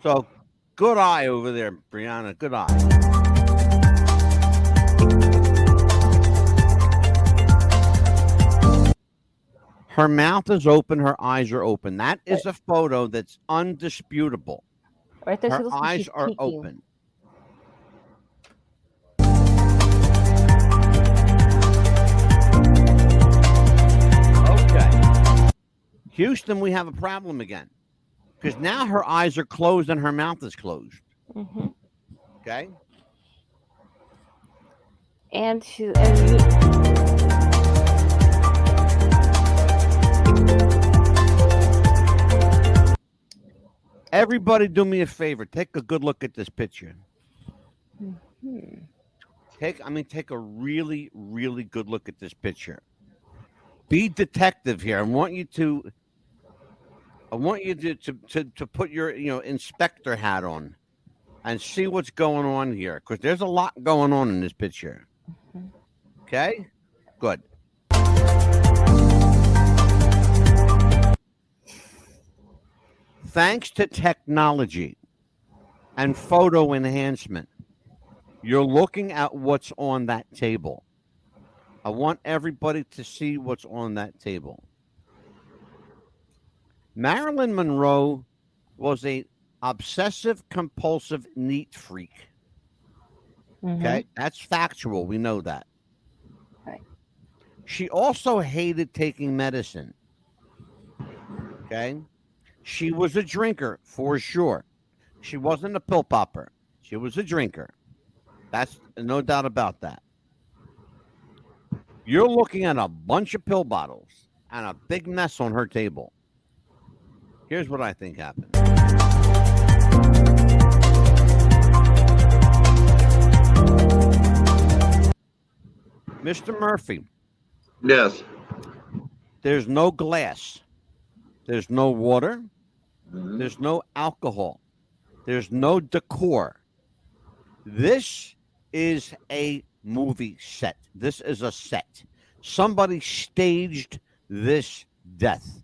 So, good eye over there, Brianna. Good eye. Her mouth is open. Her eyes are open. That is a photo that's undisputable. Right there, her eyes are peeking. open. Okay. Houston, we have a problem again. Because now her eyes are closed and her mouth is closed. Mm-hmm. Okay? Everybody, do me a favor. Take a good look at this picture. Take a really, really good look at this picture. Be detective here. I want you to put your inspector hat on and see what's going on here, because there's a lot going on in this picture. Okay? Good. Thanks to technology and photo enhancement, you're looking at what's on that table. I want everybody to see what's on that table. Marilyn Monroe was a obsessive compulsive neat freak. Okay, that's factual. We know that. Right. She also hated taking medicine. Okay. She was a drinker for sure. She wasn't a pill popper. She was a drinker. That's no doubt about that. You're looking at a bunch of pill bottles and a big mess on her table. Here's what I think happened. Mr. Murphy. Yes. There's no glass. There's no water. There's no alcohol. There's no decor. This is a movie set. This is a set. Somebody staged this death.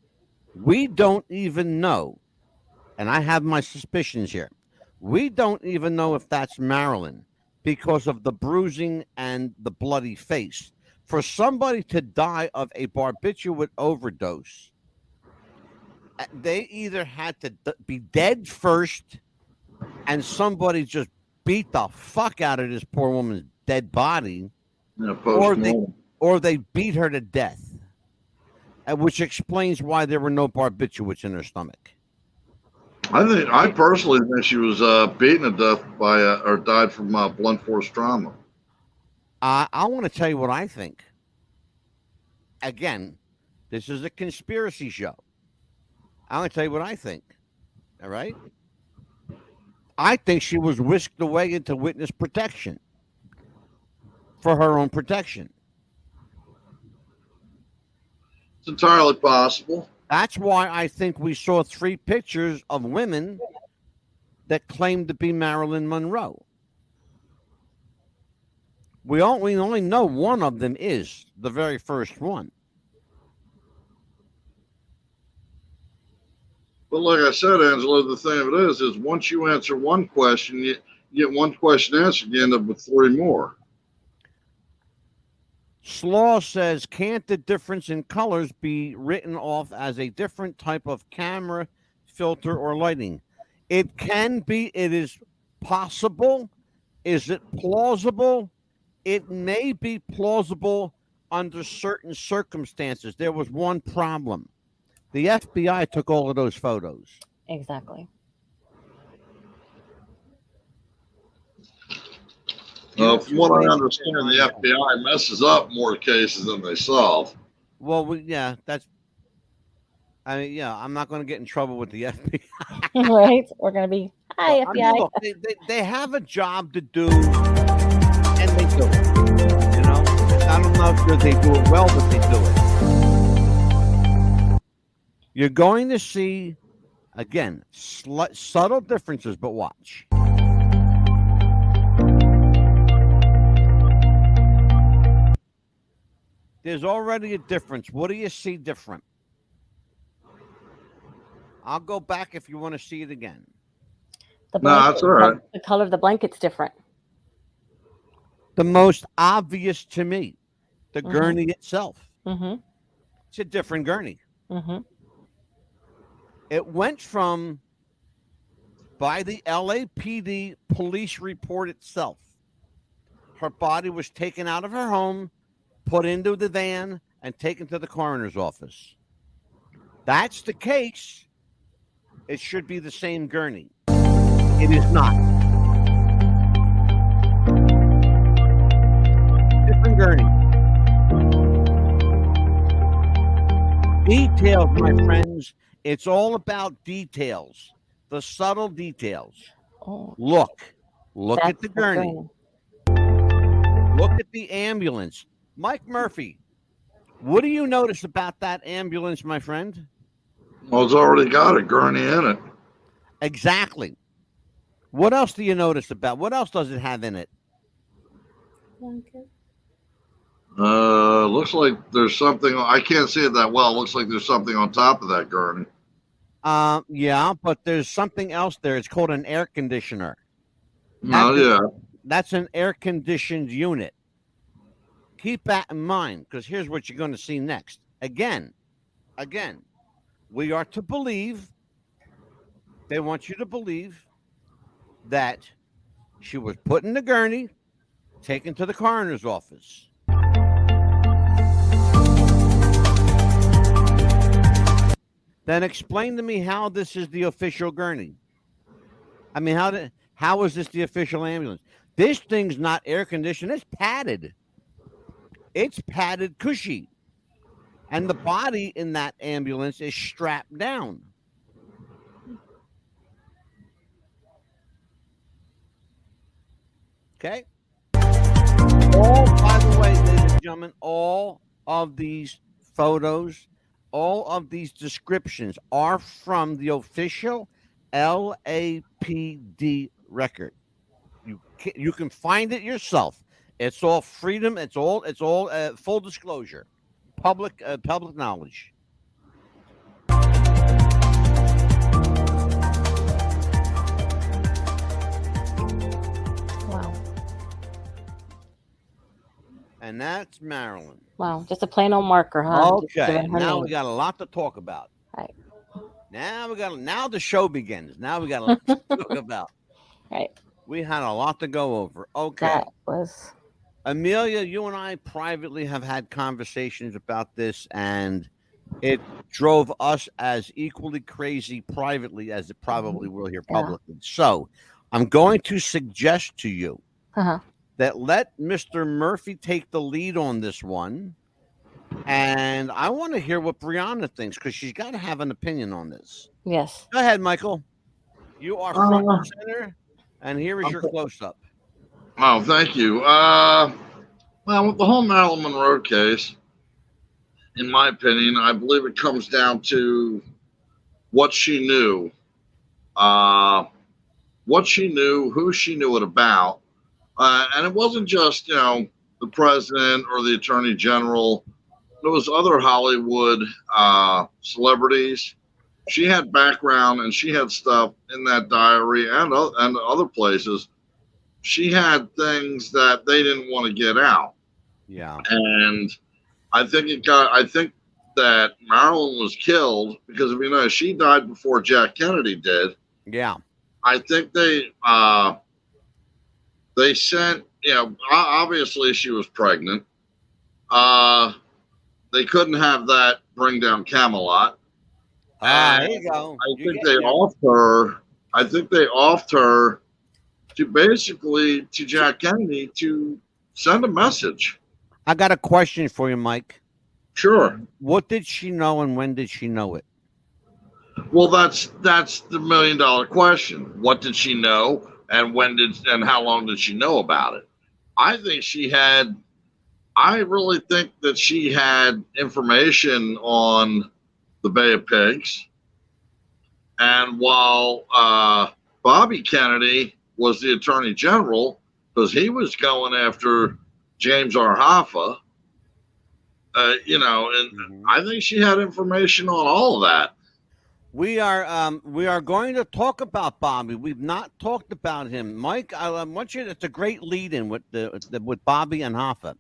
We don't even know, and I have my suspicions here. We don't even know if that's Marilyn because of the bruising and the bloody face. For somebody to die of a barbiturate overdose, they either had to be dead first and somebody just beat the fuck out of this poor woman's dead body, or they beat her to death, which explains why there were no barbiturates in her stomach. I personally think she was beaten to death by or died from blunt force trauma. I want to tell you what I think. Again, this is a conspiracy show. I'm going to tell you what I think. All right? I think she was whisked away into witness protection for her own protection. It's entirely possible. That's why I think we saw 3 pictures of women that claimed to be Marilyn Monroe. We only know one of them is the very first one. But like I said, Angela, the thing of it is once you answer one question, you get one question answered, you end up with 3 more. Slaw says, can't the difference in colors be written off as a different type of camera, filter, or lighting? It can be. It is possible. Is it plausible? It may be plausible under certain circumstances. There was one problem. The FBI took all of those photos. Exactly. From what I understand, the FBI messes up more cases than they solve. Well, I'm not going to get in trouble with the FBI. Right? We're going to be, hi, FBI. I mean, look, they have a job to do, and they do it. You know, I don't know if they do it well, but they do it. You're going to see, again, subtle differences, but watch. There's already a difference. What do you see different? I'll go back if you want to see it again. No, that's all right. The color of the blanket's different. The most obvious to me, the gurney itself. It's a different gurney. It went from, by the LAPD police report itself, her body was taken out of her home, put into the van, and taken to the coroner's office. That's the case. It should be the same gurney. It is not. Different gurney. Details, my friends. It's all about details, the subtle details. Oh, Look at that's the gurney. Look at the ambulance. Mike Murphy, what do you notice about that ambulance, my friend? Well, it's already got a gurney in it. Exactly. What else do you notice about? What else does it have in it? Looks like there's something. I can't see it that well. Looks like there's something on top of that gurney. Yeah, but there's something else there. It's called an air conditioner. Yeah. That's an air conditioned unit. Keep that in mind, because here's what you're going to see next. Again, we are to believe. They want you to believe that she was put in the gurney, taken to the coroner's office. Then explain to me how this is the official gurney. I mean, how is this the official ambulance? This thing's not air conditioned. It's padded. It's padded cushy. And the body in that ambulance is strapped down. Okay? By the way, ladies and gentlemen, all of these photos, all of these descriptions are from the official LAPD record. You can find it yourself. It's all freedom. It's all full disclosure, public knowledge. wow. And that's Marilyn. Wow. Just a plain old marker, huh? Just Okay. giving her Now name. we got a lot to talk about. Right. Now the show begins. Now we got a lot to talk about. Right. We had a lot to go over. Okay. That was. Amelia, you and I privately have had conversations about this, and it drove us as equally crazy privately as it probably will here publicly. So I'm going to suggest to you that let Mr. Murphy take the lead on this one. And I want to hear what Brianna thinks, because she's got to have an opinion on this. Yes. Go ahead, Michael. You are front and center, and here is your close-up. Oh, thank you. Well, with the whole Marilyn Monroe case, in my opinion, I believe it comes down to what she knew, who she knew it about. And it wasn't just, the president or the attorney general. There was other Hollywood celebrities. She had background and she had stuff in that diary and other places. She had things that they didn't want to get out. Yeah. And I think that Marilyn was killed because, if you know, she died before Jack Kennedy did. Yeah. I think they sent, obviously she was pregnant. They couldn't have that bring down Camelot. There you go. I think they offed her to basically to Jack Kennedy to send a message. I got a question for you, Mike. Sure. What did she know and when did she know it? Well, that's the $1 million question. What did she know and and how long did she know about it? I really think that she had information on the Bay of Pigs. And while Bobby Kennedy was the attorney general, because he was going after James R. Hoffa, I think she had information on all of that. We are going to talk about Bobby. We've not talked about him, Mike. I want you. It's a great lead-in with with Bobby and Hoffa.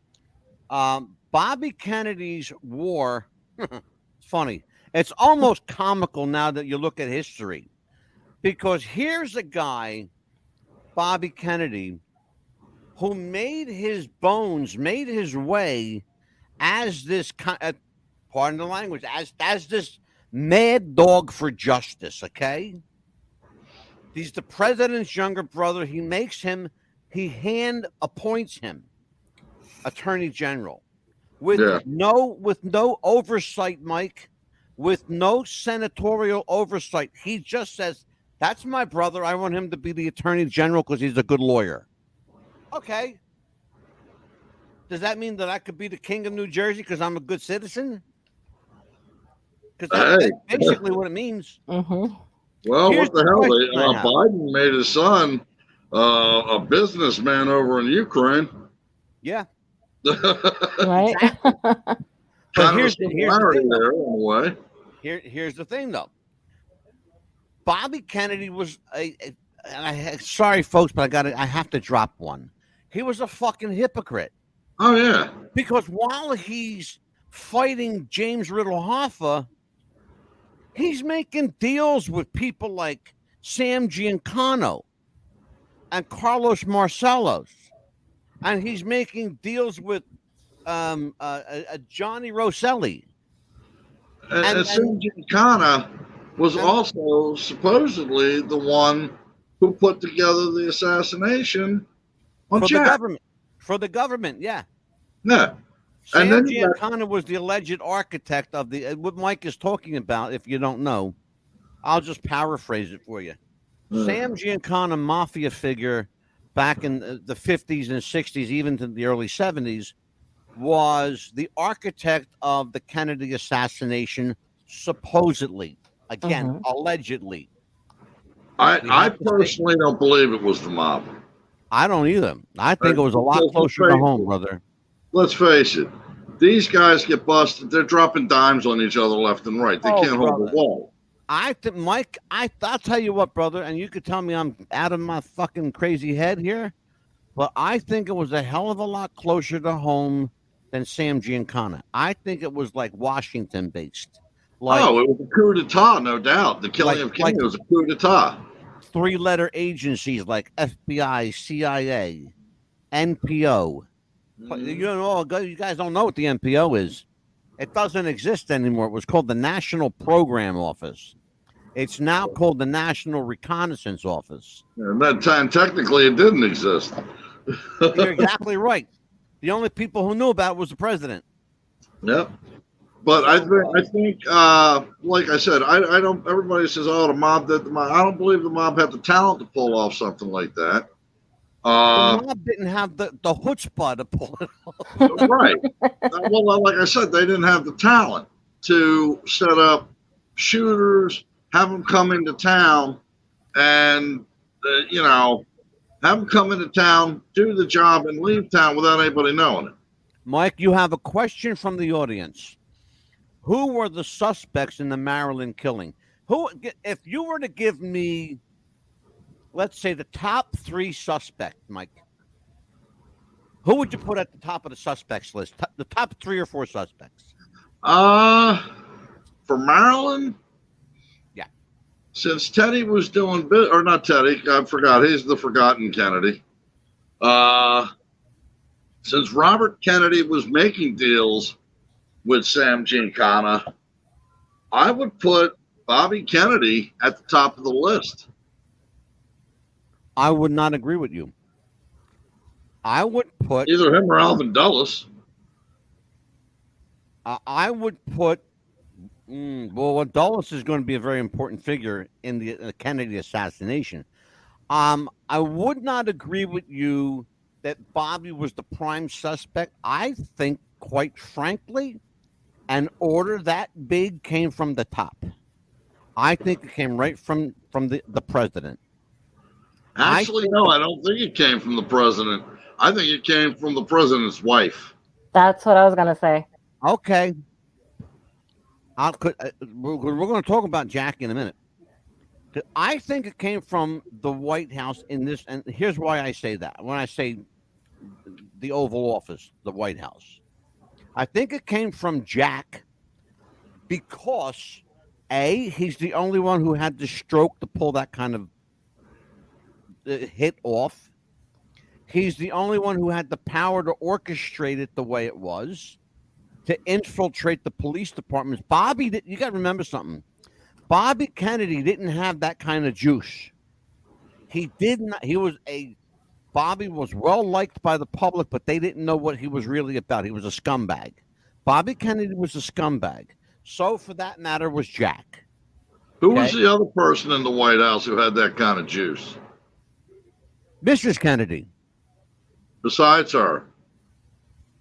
Bobby Kennedy's war. It's funny. It's almost comical now that you look at history, because here's a guy, Bobby Kennedy, who made his way as this, pardon the language, as this mad dog for justice. Okay, he's the president's younger brother. He hand appoints him attorney general with no oversight, Mike, with no senatorial oversight. He just says, that's my brother. I want him to be the attorney general because he's a good lawyer. Okay. Does that mean that I could be the king of New Jersey because I'm a good citizen? Because that's basically what it means. Mm-hmm. Well, Here's what the the hell? question I have. Biden made his son a businessman over in Ukraine. Yeah. Right. But Here's here's the the thing, there though. in a way. Here's the thing, though. Bobby Kennedy was sorry, folks, but I have to drop one. He was a fucking hypocrite. Oh yeah. Because while he's fighting James Riddle Hoffa, he's making deals with people like Sam Giancana and Carlos Marcellos, and he's making deals with Johnny Rosselli. And Sam Giancana was also supposedly the one who put together the assassination on for Jack. the government. For the government, yeah. Yeah. Sam And then Giancana was the alleged architect of the what Mike is talking about. If you don't know, I'll just paraphrase it for you. Sam Giancana, mafia figure back in the 50s and 60s, even to the early 70s, was the architect of the Kennedy assassination, supposedly. Again, allegedly. I personally don't believe it was the mob. I don't either. I think it was a lot closer to home, brother. Let's face it. These guys get busted. They're dropping dimes on each other left and right. They can't hold the wall. Mike, I'll tell you what, brother, and you could tell me I'm out of my fucking crazy head here, but I think it was a hell of a lot closer to home than Sam Giancana. I think it was like Washington based. Like, it was a coup d'etat, no doubt. The killing of Kennedy was a coup d'etat. 3-letter agencies like FBI, CIA, NPO. You know, you guys don't know what the NPO is. It doesn't exist anymore. It was called the National Program Office. It's now called the National Reconnaissance Office. And that time, technically, it didn't exist. You're exactly right. The only people who knew about it was the president. Yep. But I think, like I said, I don't. Everybody says, "Oh, the mob did the mob." I don't believe the mob had the talent to pull off something like that. The mob didn't have the chutzpah to pull it off. Right. Well, like I said, they didn't have the talent to set up shooters, have them come into town, and have them come into town, do the job, and leave town without anybody knowing it. Mike, you have a question from the audience. Who were the suspects in the Marilyn killing? If you were to give me, let's say, the top 3 suspects, Mike, who would you put at the top of the suspects list? The top 3 or 4 suspects? For Marilyn? Yeah. Since Teddy was doing or not Teddy, I forgot. He's the forgotten Kennedy. Since Robert Kennedy was making deals with Sam Giancana, I would put Bobby Kennedy at the top of the list. I would not agree with you. I would put either him or Alvin Dulles. I would put Dulles is going to be a very important figure in the Kennedy assassination. I would not agree with you that Bobby was the prime suspect. I think, quite frankly, an order that big came from the top. I think it came right from the president. Actually, no, I don't think it came from the president. I think it came from the president's wife. That's what I was going to say. Okay. We're going to talk about Jackie in a minute. I think it came from the White House in this, and here's why I say that. When I say the Oval Office, the White House, I think it came from Jack because, A, he's the only one who had the stroke to pull that kind of hit off. He's the only one who had the power to orchestrate it the way it was, to infiltrate the police departments. Bobby, you got to remember something. Bobby Kennedy didn't have that kind of juice. He did not. Bobby was well liked by the public, but they didn't know what he was really about. He was a scumbag. Bobby Kennedy was a scumbag. So, for that matter, was Jack. Who was Okay. the other person in the White House who had that kind of juice Mrs. Kennedy. besides her?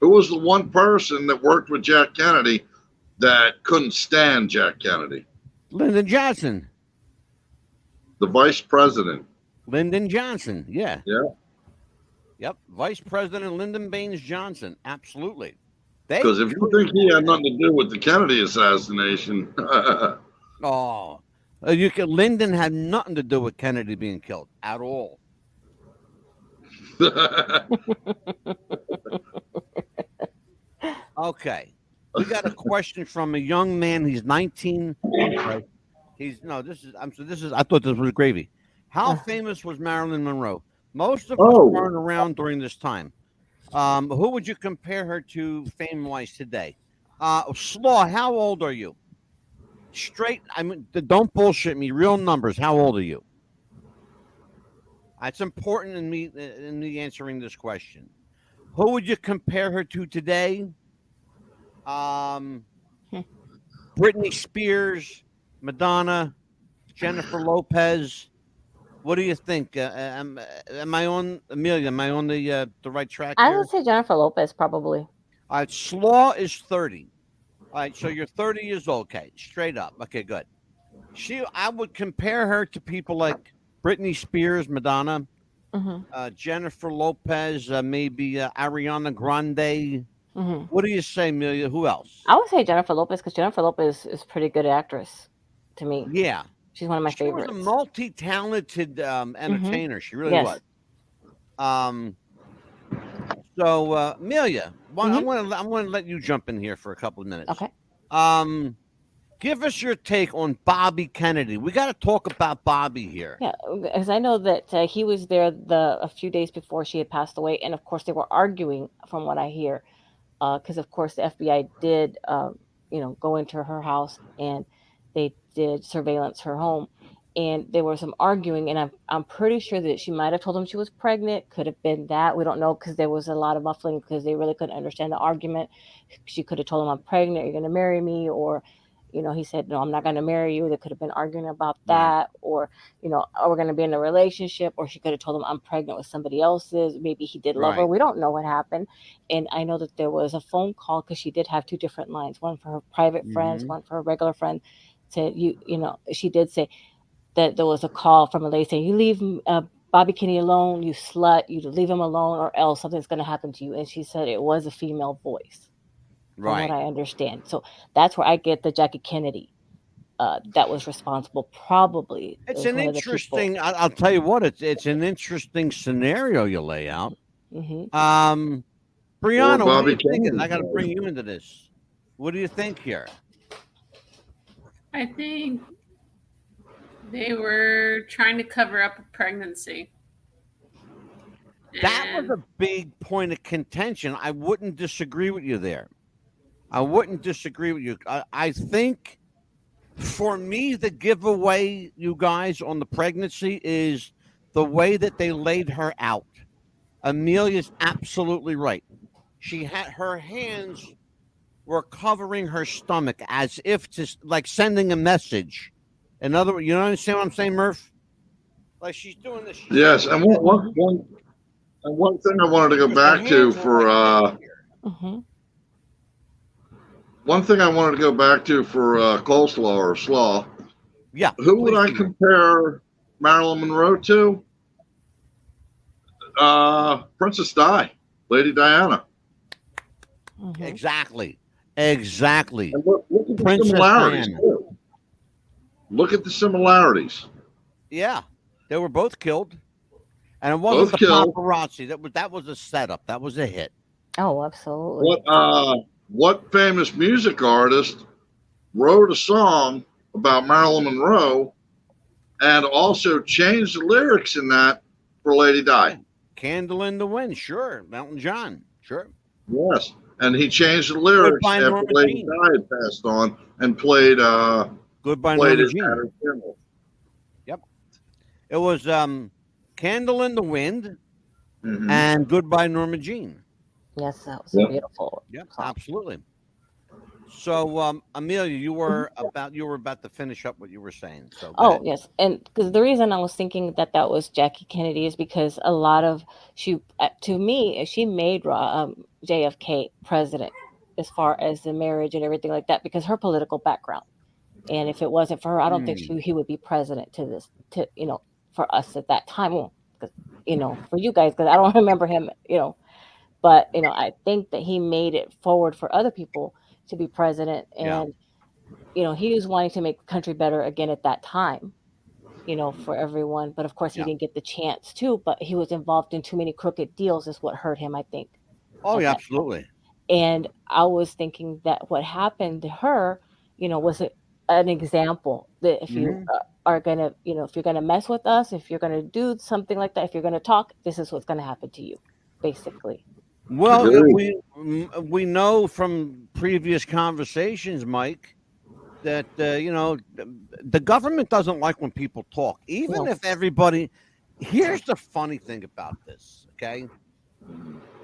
Who was the one person that worked with Jack Kennedy that couldn't stand Jack Kennedy? Lyndon Johnson. The vice president. Lyndon Johnson. Yeah. Yeah. Yep. Vice President Lyndon Baines Johnson. Absolutely. Because if you think he had nothing to do with the Kennedy assassination, Oh, Lyndon had nothing to do with Kennedy being killed at all. Okay, we got a question from a young man. He's 19. I'm sorry. I thought this was gravy. How famous was Marilyn Monroe? Most of us weren't around during this time. Who would you compare her to fame-wise today? Slaw, how old are you? Straight, I mean, don't bullshit me. Real numbers. How old are you? It's important in me answering this question. Who would you compare her to today? Britney Spears, Madonna, Jennifer Lopez. What do you think? Am I on, Amelia? Am I on the right track I here? would say Jennifer Lopez probably. All right, Slaw is 30. All right, so you're 30 years old. Okay, straight up. Okay, good. I would compare her to people like Britney Spears, Madonna, Jennifer Lopez, maybe Ariana Grande. What do you say, Amelia? Who else? I would say Jennifer Lopez because Jennifer Lopez is a pretty good actress to me. Yeah. She's one of my favorites. She was a multi-talented entertainer. She really Yes. was. So, Amelia, I'm going to let you jump in here for a couple of minutes. Okay. Give us your take on Bobby Kennedy. We got to talk about Bobby here. Yeah, because I know that he was there a few days before she had passed away, and of course they were arguing, from what I hear, because of course the FBI did, go into her house and they did surveillance her home, and there was some arguing, and I'm pretty sure that she might have told him she was pregnant. Could have been that, we don't know, because there was a lot of muffling because they really couldn't understand the argument. She could have told him, "I'm pregnant. You're going to marry me," or he said, "No, I'm not going to marry you." They could have been arguing about that, or, "Oh, we're going to be in a relationship," or she could have told him, "I'm pregnant with somebody else's." Maybe he did love her. We don't know what happened. And I know that there was a phone call because she did have two different lines, one for her private friends, one for her regular friend. She did say that there was a call from a lady saying, "You leave Bobby Kennedy alone, you slut, you leave him alone, or else something's going to happen to you." And she said it was a female voice. From what I understand. So that's where I get the Jackie Kennedy that was responsible, probably. It's an interesting, I'll tell you what, it's an interesting scenario you lay out. Brianna, what are you thinking? I got to bring you into this. What do you think here? I think they were trying to cover up a pregnancy. That was a big point of contention. I wouldn't disagree with you there. I think, for me, the giveaway, you guys, on the pregnancy is the way that they laid her out. Amelia's absolutely right. She had her hands were covering her stomach as if to, like, sending a message. In other words, you understand what I'm saying, Murph? Like, she's doing this. Yes, and one thing I wanted to go back to for one thing I wanted to go back to for coleslaw or slaw. Yeah. Who would I compare Marilyn Monroe to? Princess Di, Lady Diana. Exactly. And look at the similarities. Look at the similarities. Yeah, they were both killed, and it wasn't the paparazzi. That was a setup. That was a hit. Oh, absolutely. What famous music artist wrote a song about Marilyn Monroe and also changed the lyrics in that for Lady Di? Candle in the Wind, sure. Elton John, sure. Yes, and he changed the lyrics after Lady Di had passed on and played Goodbye Norma Jean. Yep. It was Candle in the Wind and Goodbye Norma Jean. Yes, that was beautiful. Yep, absolutely. So, Amelia, you were about to finish up what you were saying. So, go Oh, ahead. yes. And because the reason I was thinking that that was Jackie Kennedy is because a lot of to me, she made JFK president as far as the marriage and everything like that because her political background. And if it wasn't for her, I don't think he would be president for us at that time. Well, 'cause, for you guys, because I don't remember him, but I think that he made it forward for other people to be president, Yeah. and he was wanting to make the country better again at that time, for everyone. But of course, he Yeah. didn't get the chance to. But he was involved in too many crooked deals, is what hurt him, I think, Oh, at yeah, that time. absolutely. And I was thinking that what happened to her, was an example that if you Mhm. are gonna, if you're gonna mess with us, if you're gonna do something like that, if you're gonna talk, this is what's gonna happen to you, basically. Well, Agreed. we know from previous conversations, Mike, that the government doesn't like when people talk, even No. if everybody. Here's the funny thing about this, okay?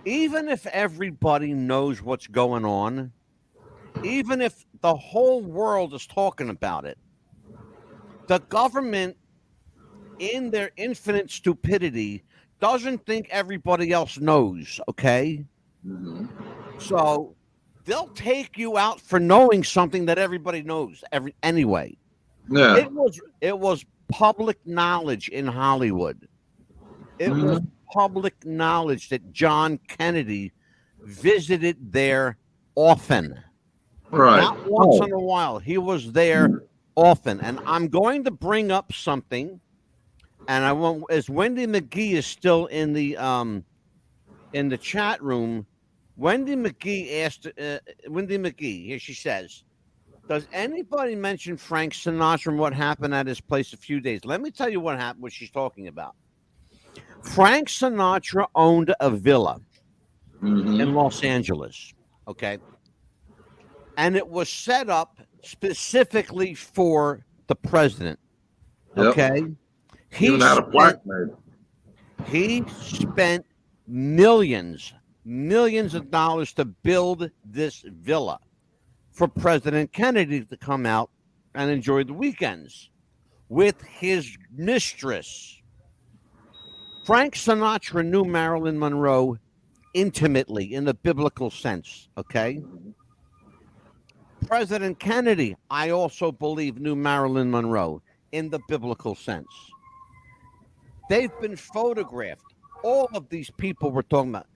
Even if everybody knows what's going on, even if the whole world is talking about it, the government, in their infinite stupidity, doesn't think everybody else knows, okay? So they'll take you out for knowing something that everybody knows anyway. Yeah. It was public knowledge in Hollywood. It was public knowledge that John Kennedy visited there often. Right. Not once in a while. He was there often. And I'm going to bring up something, and I want, as Wendy McGee is still in the chat room. Wendy McGee asked Wendy McGee, here she says, does anybody mention Frank Sinatra and what happened at his place a few days? Let me tell you what happened, what she's talking about. Frank Sinatra owned a villa in Los Angeles, okay? And it was set up specifically for the president, okay? Even had a plaque made. He spent millions of dollars to build this villa for President Kennedy to come out and enjoy the weekends with his mistress. Frank Sinatra knew Marilyn Monroe intimately in the biblical sense, okay? President Kennedy, I also believe, knew Marilyn Monroe in the biblical sense. They've been photographed. All of these people we're talking about,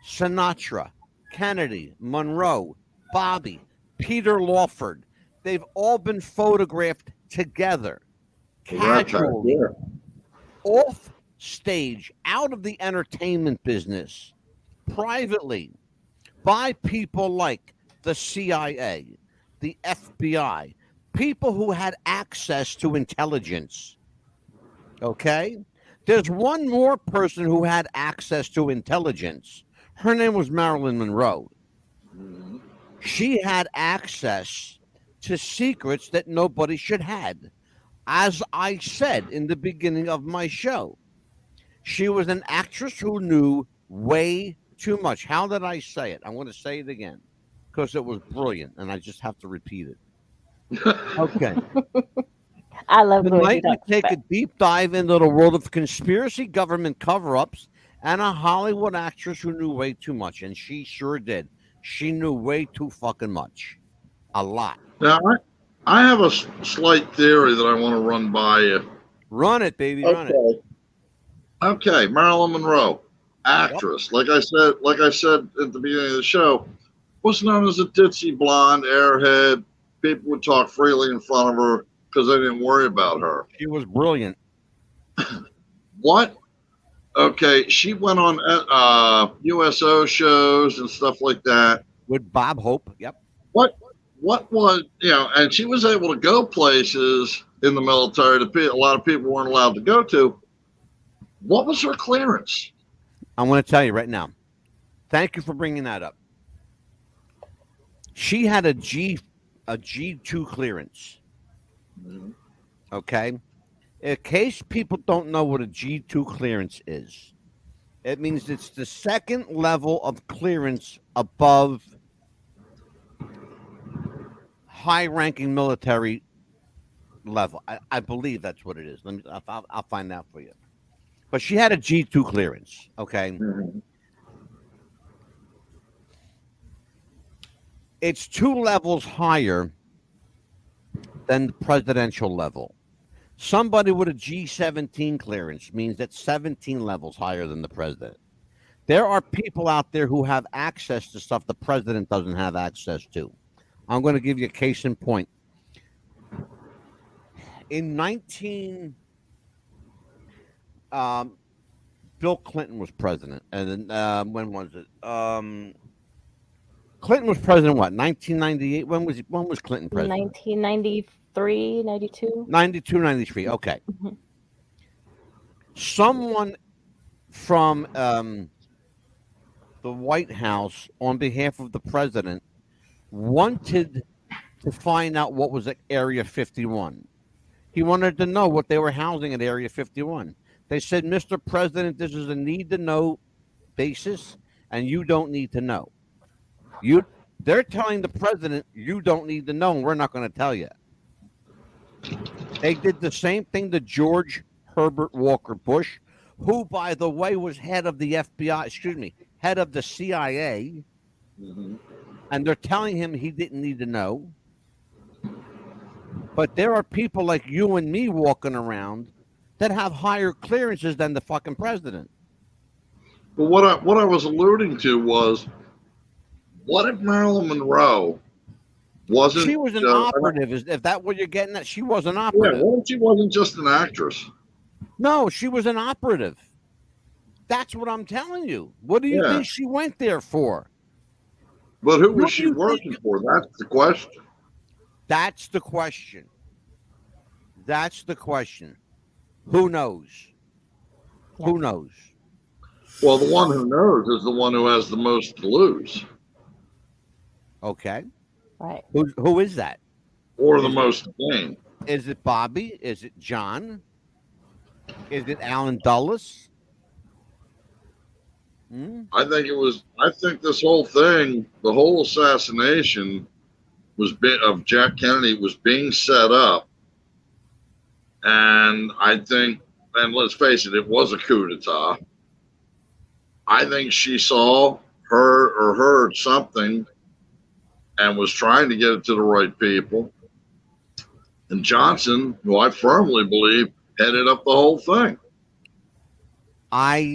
Sinatra, Kennedy, Monroe, Bobby, Peter Lawford, they've all been photographed together, casually, off stage, out of the entertainment business, privately, by people like the CIA, the FBI, people who had access to intelligence. Okay? There's one more person who had access to intelligence. Her name was Marilyn Monroe. She had access to secrets that nobody should have. As I said in the beginning of my show, she was an actress who knew way too much. How did I say it? I'm going to say it again because it was brilliant, and I just have to repeat it. Okay. I love the way Tonight we take a deep dive into the world of conspiracy, government cover-ups, and a Hollywood actress who knew way too much, and she sure did. She knew way too fucking much. A lot. Now, I have a slight theory that I want to run by you. Run it, baby. Run it. Okay, Marilyn Monroe, actress. Yep. Like I said at the beginning of the show, was known as a ditzy blonde, airhead. People would talk freely in front of her because they didn't worry about her. She was brilliant. What? Okay, she went on USO shows and stuff like that. With Bob Hope, yep. What was, and she was able to go places in the military that a lot of people weren't allowed to go to. What was her clearance? I'm going to tell you right now. Thank you for bringing that up. She had a G2 clearance. Okay? In case people don't know what a G2 clearance is, it means it's the second level of clearance above high-ranking military level. I believe that's what it is. I'll find out for you. But she had a G2 clearance. Okay. Mhm. It's 2 levels higher than the presidential level. Somebody with a G17 clearance means that's 17 levels higher than the president. There are people out there who have access to stuff the president doesn't have access to. I'm going to give you a case in point. In Bill Clinton was president, and then when was it? Clinton was president. What? 1998. When was Clinton president? 1993, 92. 92, 93. Okay. Mhm. Someone from the White House, on behalf of the president, wanted to find out what was at Area 51. He wanted to know what they were housing at Area 51. They said, Mr. President, this is a need-to-know basis, and you don't need to know. They're telling the president, you don't need to know, and we're not going to tell you. They did the same thing to George Herbert Walker Bush, who, by the way, was head of the FBI, head of the CIA, and they're telling him he didn't need to know. But there are people like you and me walking around that have higher clearances than the fucking president. But what I was alluding to was, what if Marilyn Monroe wasn't? She was an operative. If that what you're getting at, she was an operative. Yeah, what if she wasn't just an actress? No, she was an operative. That's what I'm telling you. What do you think she went there for? But who was she working for? That's the question. That's the question. That's the question. Who knows? Yeah. Who knows? Well, the one who knows is the one who has the most to lose. Okay. Right. Who is that? Or the most to gain. Is it Bobby? Is it John? Is it Alan Dulles? I think this whole thing, the whole assassination of Jack Kennedy was being set up. And I think, and let's face it was a coup d'etat. I think she saw or heard something and was trying to get it to the right people. And Johnson, who I firmly believe headed up the whole thing. I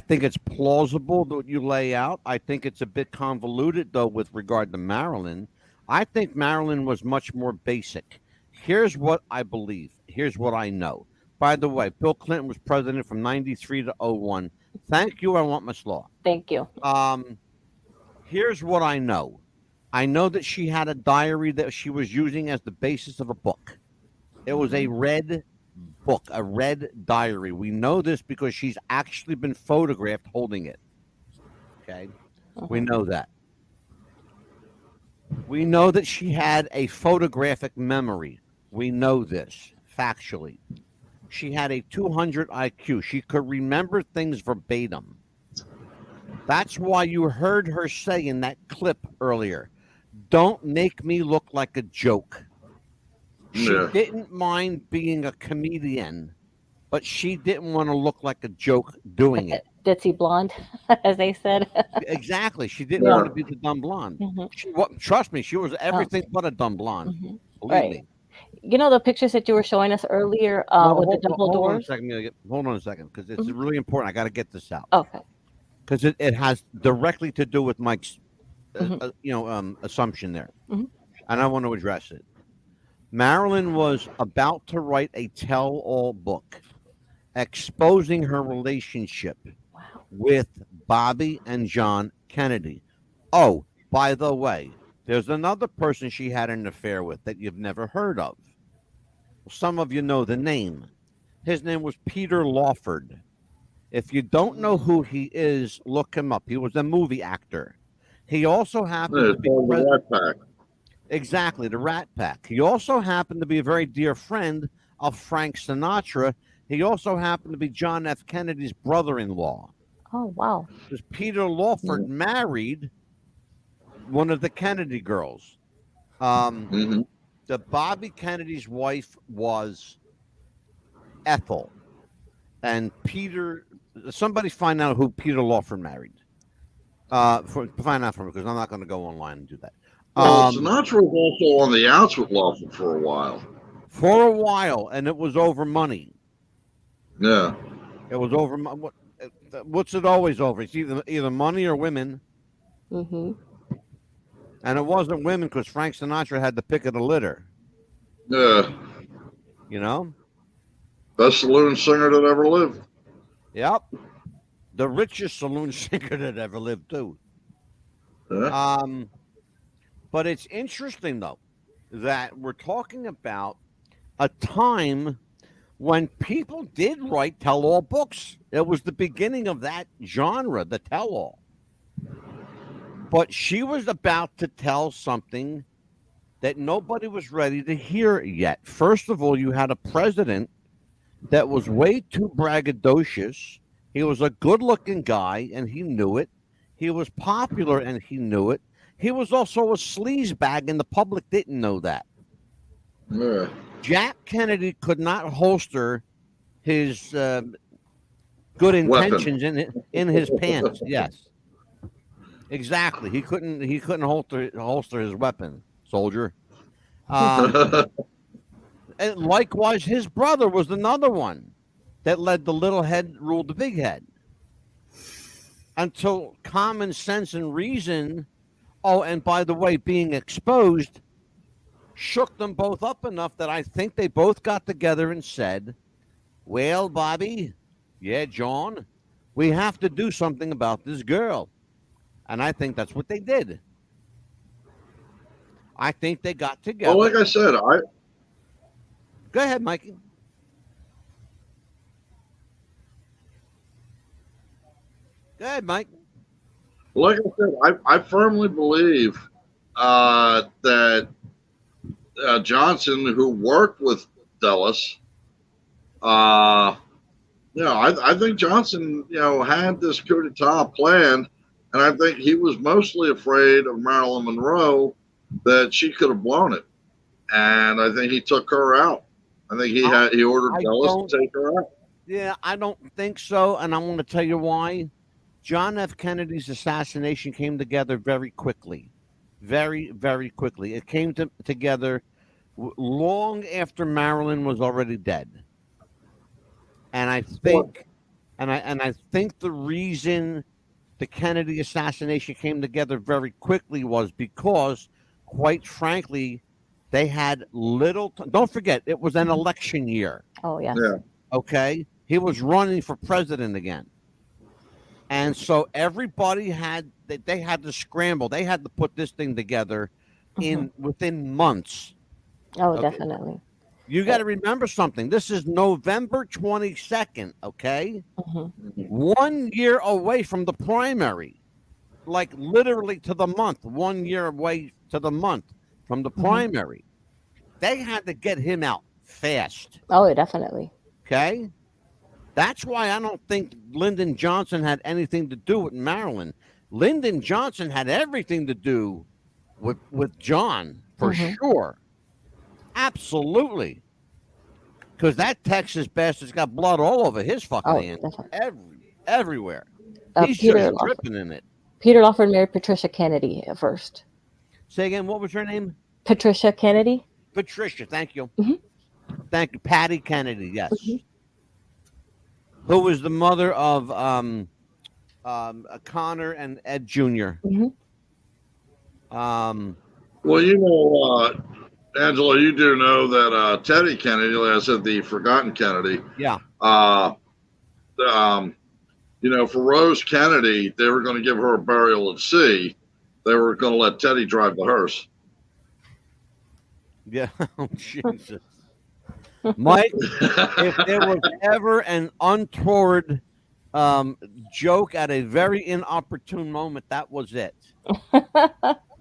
think it's plausible that you lay out. I think it's a bit convoluted, though, with regard to Marilyn. I think Marilyn was much more basic. Here's what I believe. Here's what I know. By the way, Bill Clinton was president from 93 to 01. Thank you. I want my slaw. Thank you. Here's what I know. I know that she had a diary that she was using as the basis of a book. It was a red book, a red diary. We know this because she's actually been photographed holding it. Okay? We know that. We know that she had a photographic memory. We know this factually. She had a 200 IQ. She could remember things verbatim. That's why you heard her say in that clip earlier, don't make me look like a joke. She didn't mind being a comedian, but she didn't want to look like a joke doing it. Ditzy blonde, as they said. Exactly. She didn't want to be the dumb blonde. Trust me, she was everything but a dumb blonde. Believe me. You know the pictures that you were showing us earlier with the double doors? Hold on a second, because it's really important. I got to get this out. Okay. Because it has directly to do with Mike's assumption there. And I want to address it. Marilyn was about to write a tell-all book exposing her relationship with Bobby and John Kennedy. Oh, by the way, there's another person she had an affair with that you've never heard of. Some of you know the name. His name was Peter Lawford. If you don't know who he is, look him up. He was a movie actor. He also happened to be the Rat Pack. Exactly, the Rat Pack. He also happened to be a very dear friend of Frank Sinatra. He also happened to be John F. Kennedy's brother-in-law. Oh, wow. Because Peter Lawford married one of the Kennedy girls. Mhm. The Bobby Kennedy's wife was Ethel, and Peter. Somebody find out who Peter Lawford married. Find out from me, because I'm not going to go online and do that. Well, Sinatra was also on the outs with Lawford for a while. For a while, and it was over money. Yeah. It was over. What's it always over? It's either money or women. Mm-hmm. And it wasn't women, because Frank Sinatra had the pick of the litter. Yeah. You know? Best saloon singer that ever lived. Yep. The richest saloon singer that ever lived, too. Yeah. But it's interesting, though, that we're talking about a time when people did write tell-all books. It was the beginning of that genre, the tell-all. But she was about to tell something that nobody was ready to hear yet. First of all, you had a president that was way too braggadocious. He was a good-looking guy, and he knew it. He was popular, and he knew it. He was also a sleazebag, and the public didn't know that. Yeah. Jack Kennedy could not holster his good intentions in his pants. Yes, exactly. He couldn't holster his weapon, soldier. And likewise, his brother was another one that led the little head ruled the big head. Until common sense and reason, oh, and by the way, being exposed, shook them both up enough that I think they both got together and said, well, Bobby, yeah, John, we have to do something about this girl. And I think that's what they did. I think they got together. Well, like I said, Go ahead, Mikey. Go ahead, Mike. Like I said, I firmly believe that Johnson, who worked with Dulles, I think Johnson, had this coup d'etat planned, and I think he was mostly afraid of Marilyn Monroe, that she could have blown it, and I think he took her out. I think he ordered Dulles to take her out. Yeah, I don't think so, and I'm going to tell you why. John F. Kennedy's assassination came together very quickly, very, very quickly. It came together long after Marilyn was already dead, and I think, I think the reason the Kennedy assassination came together very quickly was because, quite frankly, they had little. Don't forget, it was an election year. Oh, yes. Yeah. Okay, he was running for president again. And so everybody they had to scramble. They had to put this thing together within months. Oh, Okay. definitely. You got to remember something. This is November 22nd, okay? 1 year away from the primary. Like literally to the month. 1 year away to the month from the primary. They had to get him out fast. Oh, definitely. Okay? That's why I don't think Lyndon Johnson had anything to do with Marilyn. Lyndon Johnson had everything to do with John, for sure. Absolutely. Because that Texas bastard's got blood all over his fucking hands. Everywhere. He's just dripping in it. Peter Lawford married Patricia Kennedy at first. Say again, what was her name? Patricia Kennedy. Patricia, thank you. Thank you. Patty Kennedy, yes. Who was the mother of Connor and Ed Jr. Well, Angela, you do know that Teddy Kennedy, like I said, the forgotten Kennedy. Yeah. For Rose Kennedy, they were going to give her a burial at sea. They were going to let Teddy drive the hearse. Yeah. Oh, Jesus. Mike, if there was ever an untoward joke at a very inopportune moment, that was it.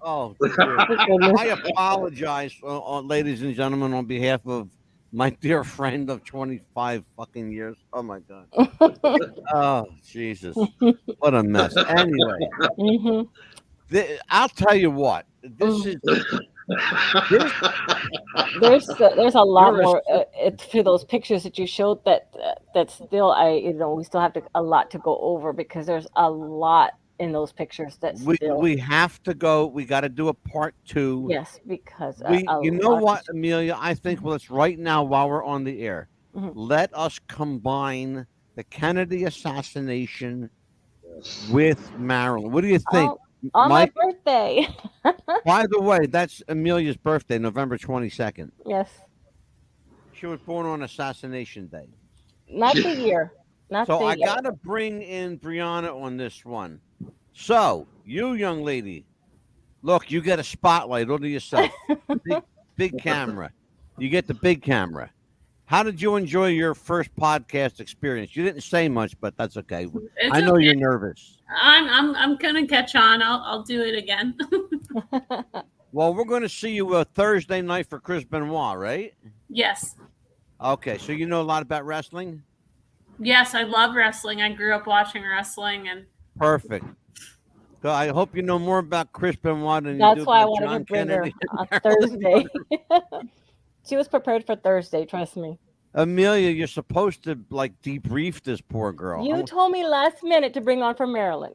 Oh, I apologize, ladies and gentlemen, on behalf of my dear friend of 25 fucking years. Oh, my God. Oh, Jesus. What a mess. Anyway. I'll tell you what. This is there's a lot You're a- more to those pictures that you showed that still we still have a lot to go over because there's a lot in those pictures that still we have to go. We got to do a part 2. yes because You know lot of what, pictures. Amelia? I think let's right now while we're on the air, Mhm. let us combine the Kennedy assassination with Marilyn. What do you think, On my Mike? birthday. By the way, that's Amelia's birthday, November 22nd. Yes, She was born on Assassination Day. not the year, not So the I year. got to bring in Brianna on this one. So, you young lady, look, you get a spotlight all to yourself. Big camera. You get the big camera. How did you enjoy your first podcast experience? You didn't say much, but that's okay. It's I know okay. you're nervous. I'm gonna catch on. I'll do it again. Well, we're going to see you Thursday night for Chris Benoit, right? Yes. Okay, so you know a lot about wrestling? Yes, I love wrestling. I grew up watching wrestling, and Perfect. So I hope you know more about Chris Benoit than you That's do why I about wanted John to bring Kennedy. her on and Marilyn Thursday. Monroe. She was prepared for Thursday, trust me. Amelia, you're supposed to like debrief this poor girl. You told me last minute to bring on for Marilyn.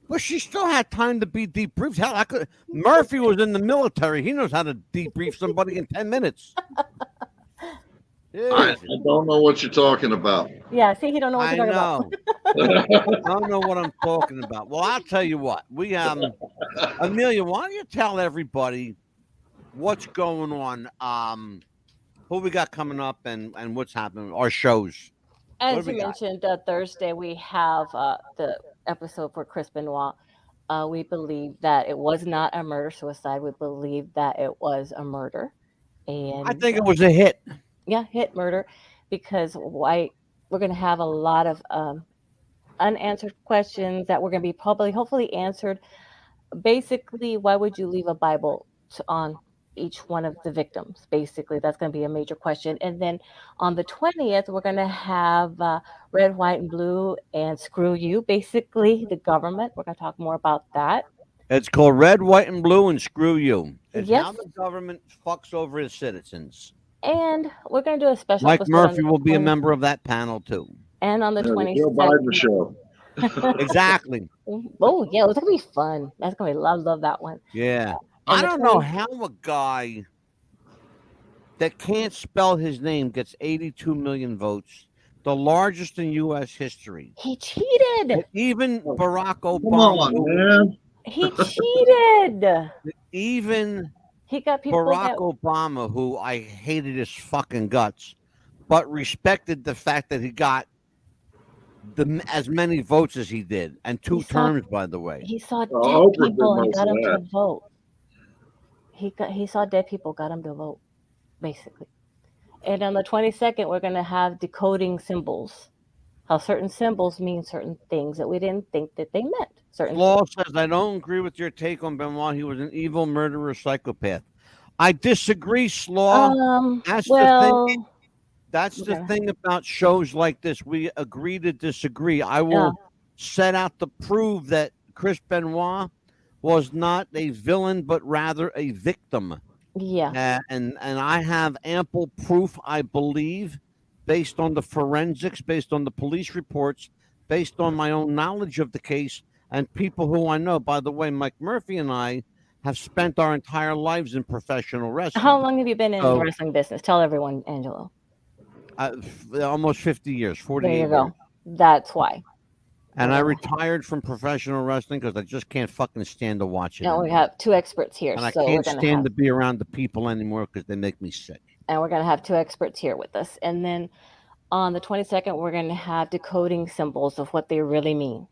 Well, she still had time to be debriefed. Hell, Murphy was in the military. He knows how to debrief somebody in 10 minutes. I don't know what you're talking about. Yeah, see, he don't know what I you're talking know. about. I don't know what I'm talking about. Well, I'll tell you what. We Amelia, why don't you tell everybody what's going on? Who we got coming up and what's happening? Our shows. As you mentioned, Thursday we have the episode for Chris Benoit. We believe that it was not a murder-suicide. We believe that it was a murder. And I think it was a hit. Yeah, hit murder, because we're going to have a lot of unanswered questions that we're going to be hopefully answered. Basically, why would you leave a Bible on each one of the victims? Basically, that's going to be a major question. And then on the 20th, we're going to have Red, White, and Blue and Screw You, basically the government. We're going to talk more about that. It's called Red, White, and Blue and Screw You. It's Yes. how the government fucks over its citizens. And we're going to do a special Mike episode Murphy on the will be a 20th. member of that panel, too. And on the Joe 22nd. Biden show. Exactly. Oh, yeah, it's going to be fun. That's going to be, I love that one. Yeah. And I the don't know 20 how a guy that can't spell his name gets 82 million votes, the largest in U.S. history. He cheated. And even Barack Come Obama, on, man. He cheated. even He got people Barack that Obama, who I hated his fucking guts, but respected the fact that he got as many votes as he did, and two terms, by the way. he saw dead Oprah did people and most got of him to that. vote. He saw dead people, got him to vote, basically. And on the 22nd, we're going to have decoding symbols. How certain symbols mean certain things that we didn't think that they meant. Certain Flaw says, I don't agree with your take on Benoit. He was an evil murderer, psychopath. I disagree, Slaw. That's the thing. That's the thing about shows like this. We agree to disagree. I will set out to prove that Chris Benoit was not a villain, but rather a victim. Yeah. And I have ample proof, I believe, based on the forensics, based on the police reports, based on my own knowledge of the case, and people who I know. By the way, Mike Murphy and I have spent our entire lives in professional wrestling. How long have you been in the wrestling business? Tell everyone, Angelo. Almost 50 years, 48 There you go. years. That's why. And I retired from professional wrestling because I just can't fucking stand to watch it. Now we have two experts here. And I so can't we're gonna stand have, to be around the people anymore because they make me sick. and we're going to have two experts here with us. And then on the 22nd, we're going to have decoding symbols of what they really mean.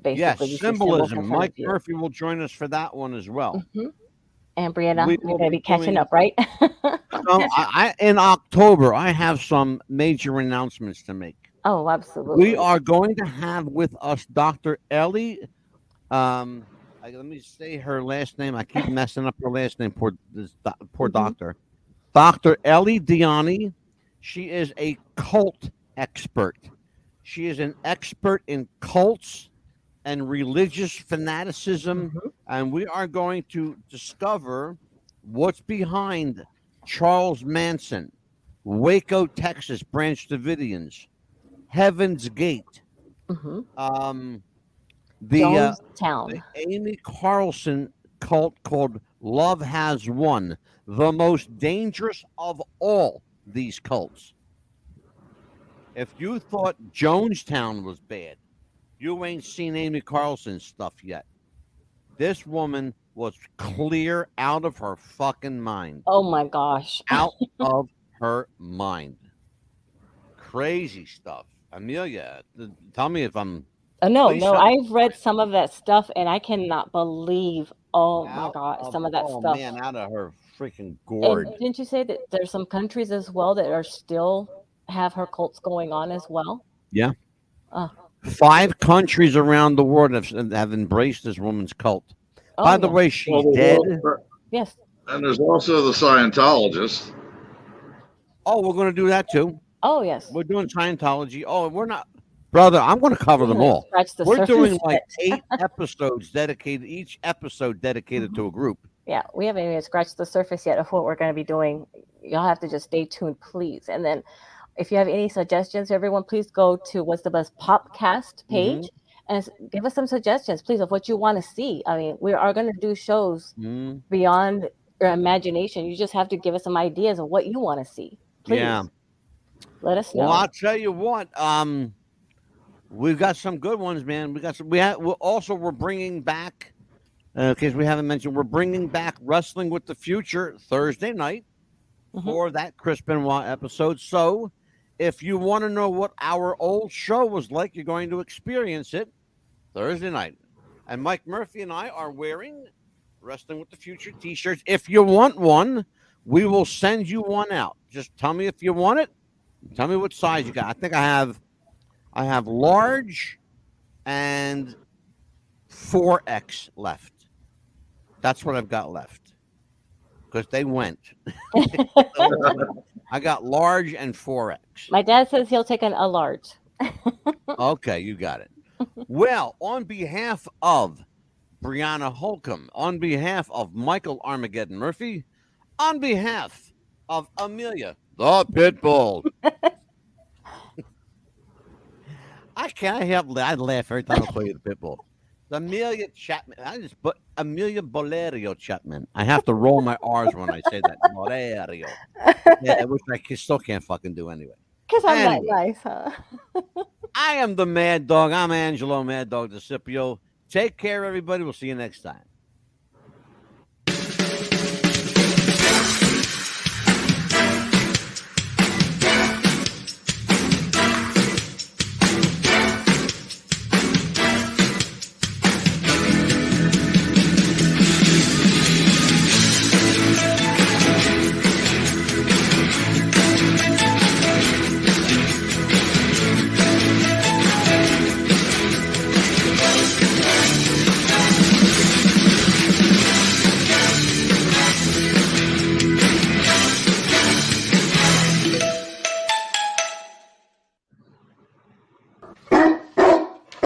Basically, Yes, you see symbols in symbolism. front Mike of you. Murphy will join us for that one as well. And Brianna, We you're will going to be be catching doing- up, right? In October, I have some major announcements to make. Oh, absolutely. We are going to have with us Dr. Ellie. Let me say her last name. I keep messing up her last name. Poor doctor. Dr. Ellie Diani. She is a cult expert. She is an expert in cults and religious fanaticism, and we are going to discover what's behind Charles Manson, Waco, Texas, Branch Davidians, Heaven's Gate, the Jonestown. Amy Carlson cult called Love Has Won, the most dangerous of all these cults. If you thought Jonestown was bad, you ain't seen Amy Carlson's stuff yet. This woman was clear out of her fucking mind. Oh my gosh. Out of her mind. Crazy stuff. Amelia, tell me if I'm... No, I've read some of that stuff, and I cannot believe, my God, some of that stuff. Man, out of her freaking gourd. And didn't you say that there's some countries as well that are still have her cults going on as well? Yeah. 5 countries around the world have embraced this woman's cult. By the way, she's dead. Yes. And there's also the Scientologists. Oh, we're going to do that too. Oh, yes. We're doing Scientology. Oh, we're not. Brother, I'm going to cover them all. We're doing like 8 episodes dedicated, each episode dedicated to a group. Yeah, we haven't even scratched the surface yet of what we're going to be doing. Y'all have to just stay tuned, please. And then if you have any suggestions, everyone, please go to What's the Buzz Popcast page and give us some suggestions, please, of what you want to see. I mean, we are going to do shows beyond your imagination. You just have to give us some ideas of what you want to see. Please. Yeah. Let us know. Well, I'll tell you what. We've got some good ones, man. We're bringing back, in case we haven't mentioned, we're bringing back Wrestling with the Future Thursday night for that Chris Benoit episode. So if you want to know what our old show was like, you're going to experience it Thursday night. And Mike Murphy and I are wearing Wrestling with the Future t-shirts. If you want one, we will send you one out. Just tell me if you want it. Tell me what size you got. I think I have large and 4X left. That's what I've got left because they went. I got large and 4X. My dad says he'll take a large. Okay, you got it. Well, on behalf of Brianna Holcomb, on behalf of Michael Armageddon Murphy, on behalf of Amelia, the Pitbull. I can't help it. I laugh every time I call you the Pitbull. Amelia Chapman. I just put Amelia Bolerio Chapman. I have to roll my R's when I say that. Bolerio. Yeah, which I still can't fucking do anyway. Because I'm that nice, huh? I am the Mad Dog. I'm Angelo Mad Dog DeCipio. Take care, everybody. We'll see you next time.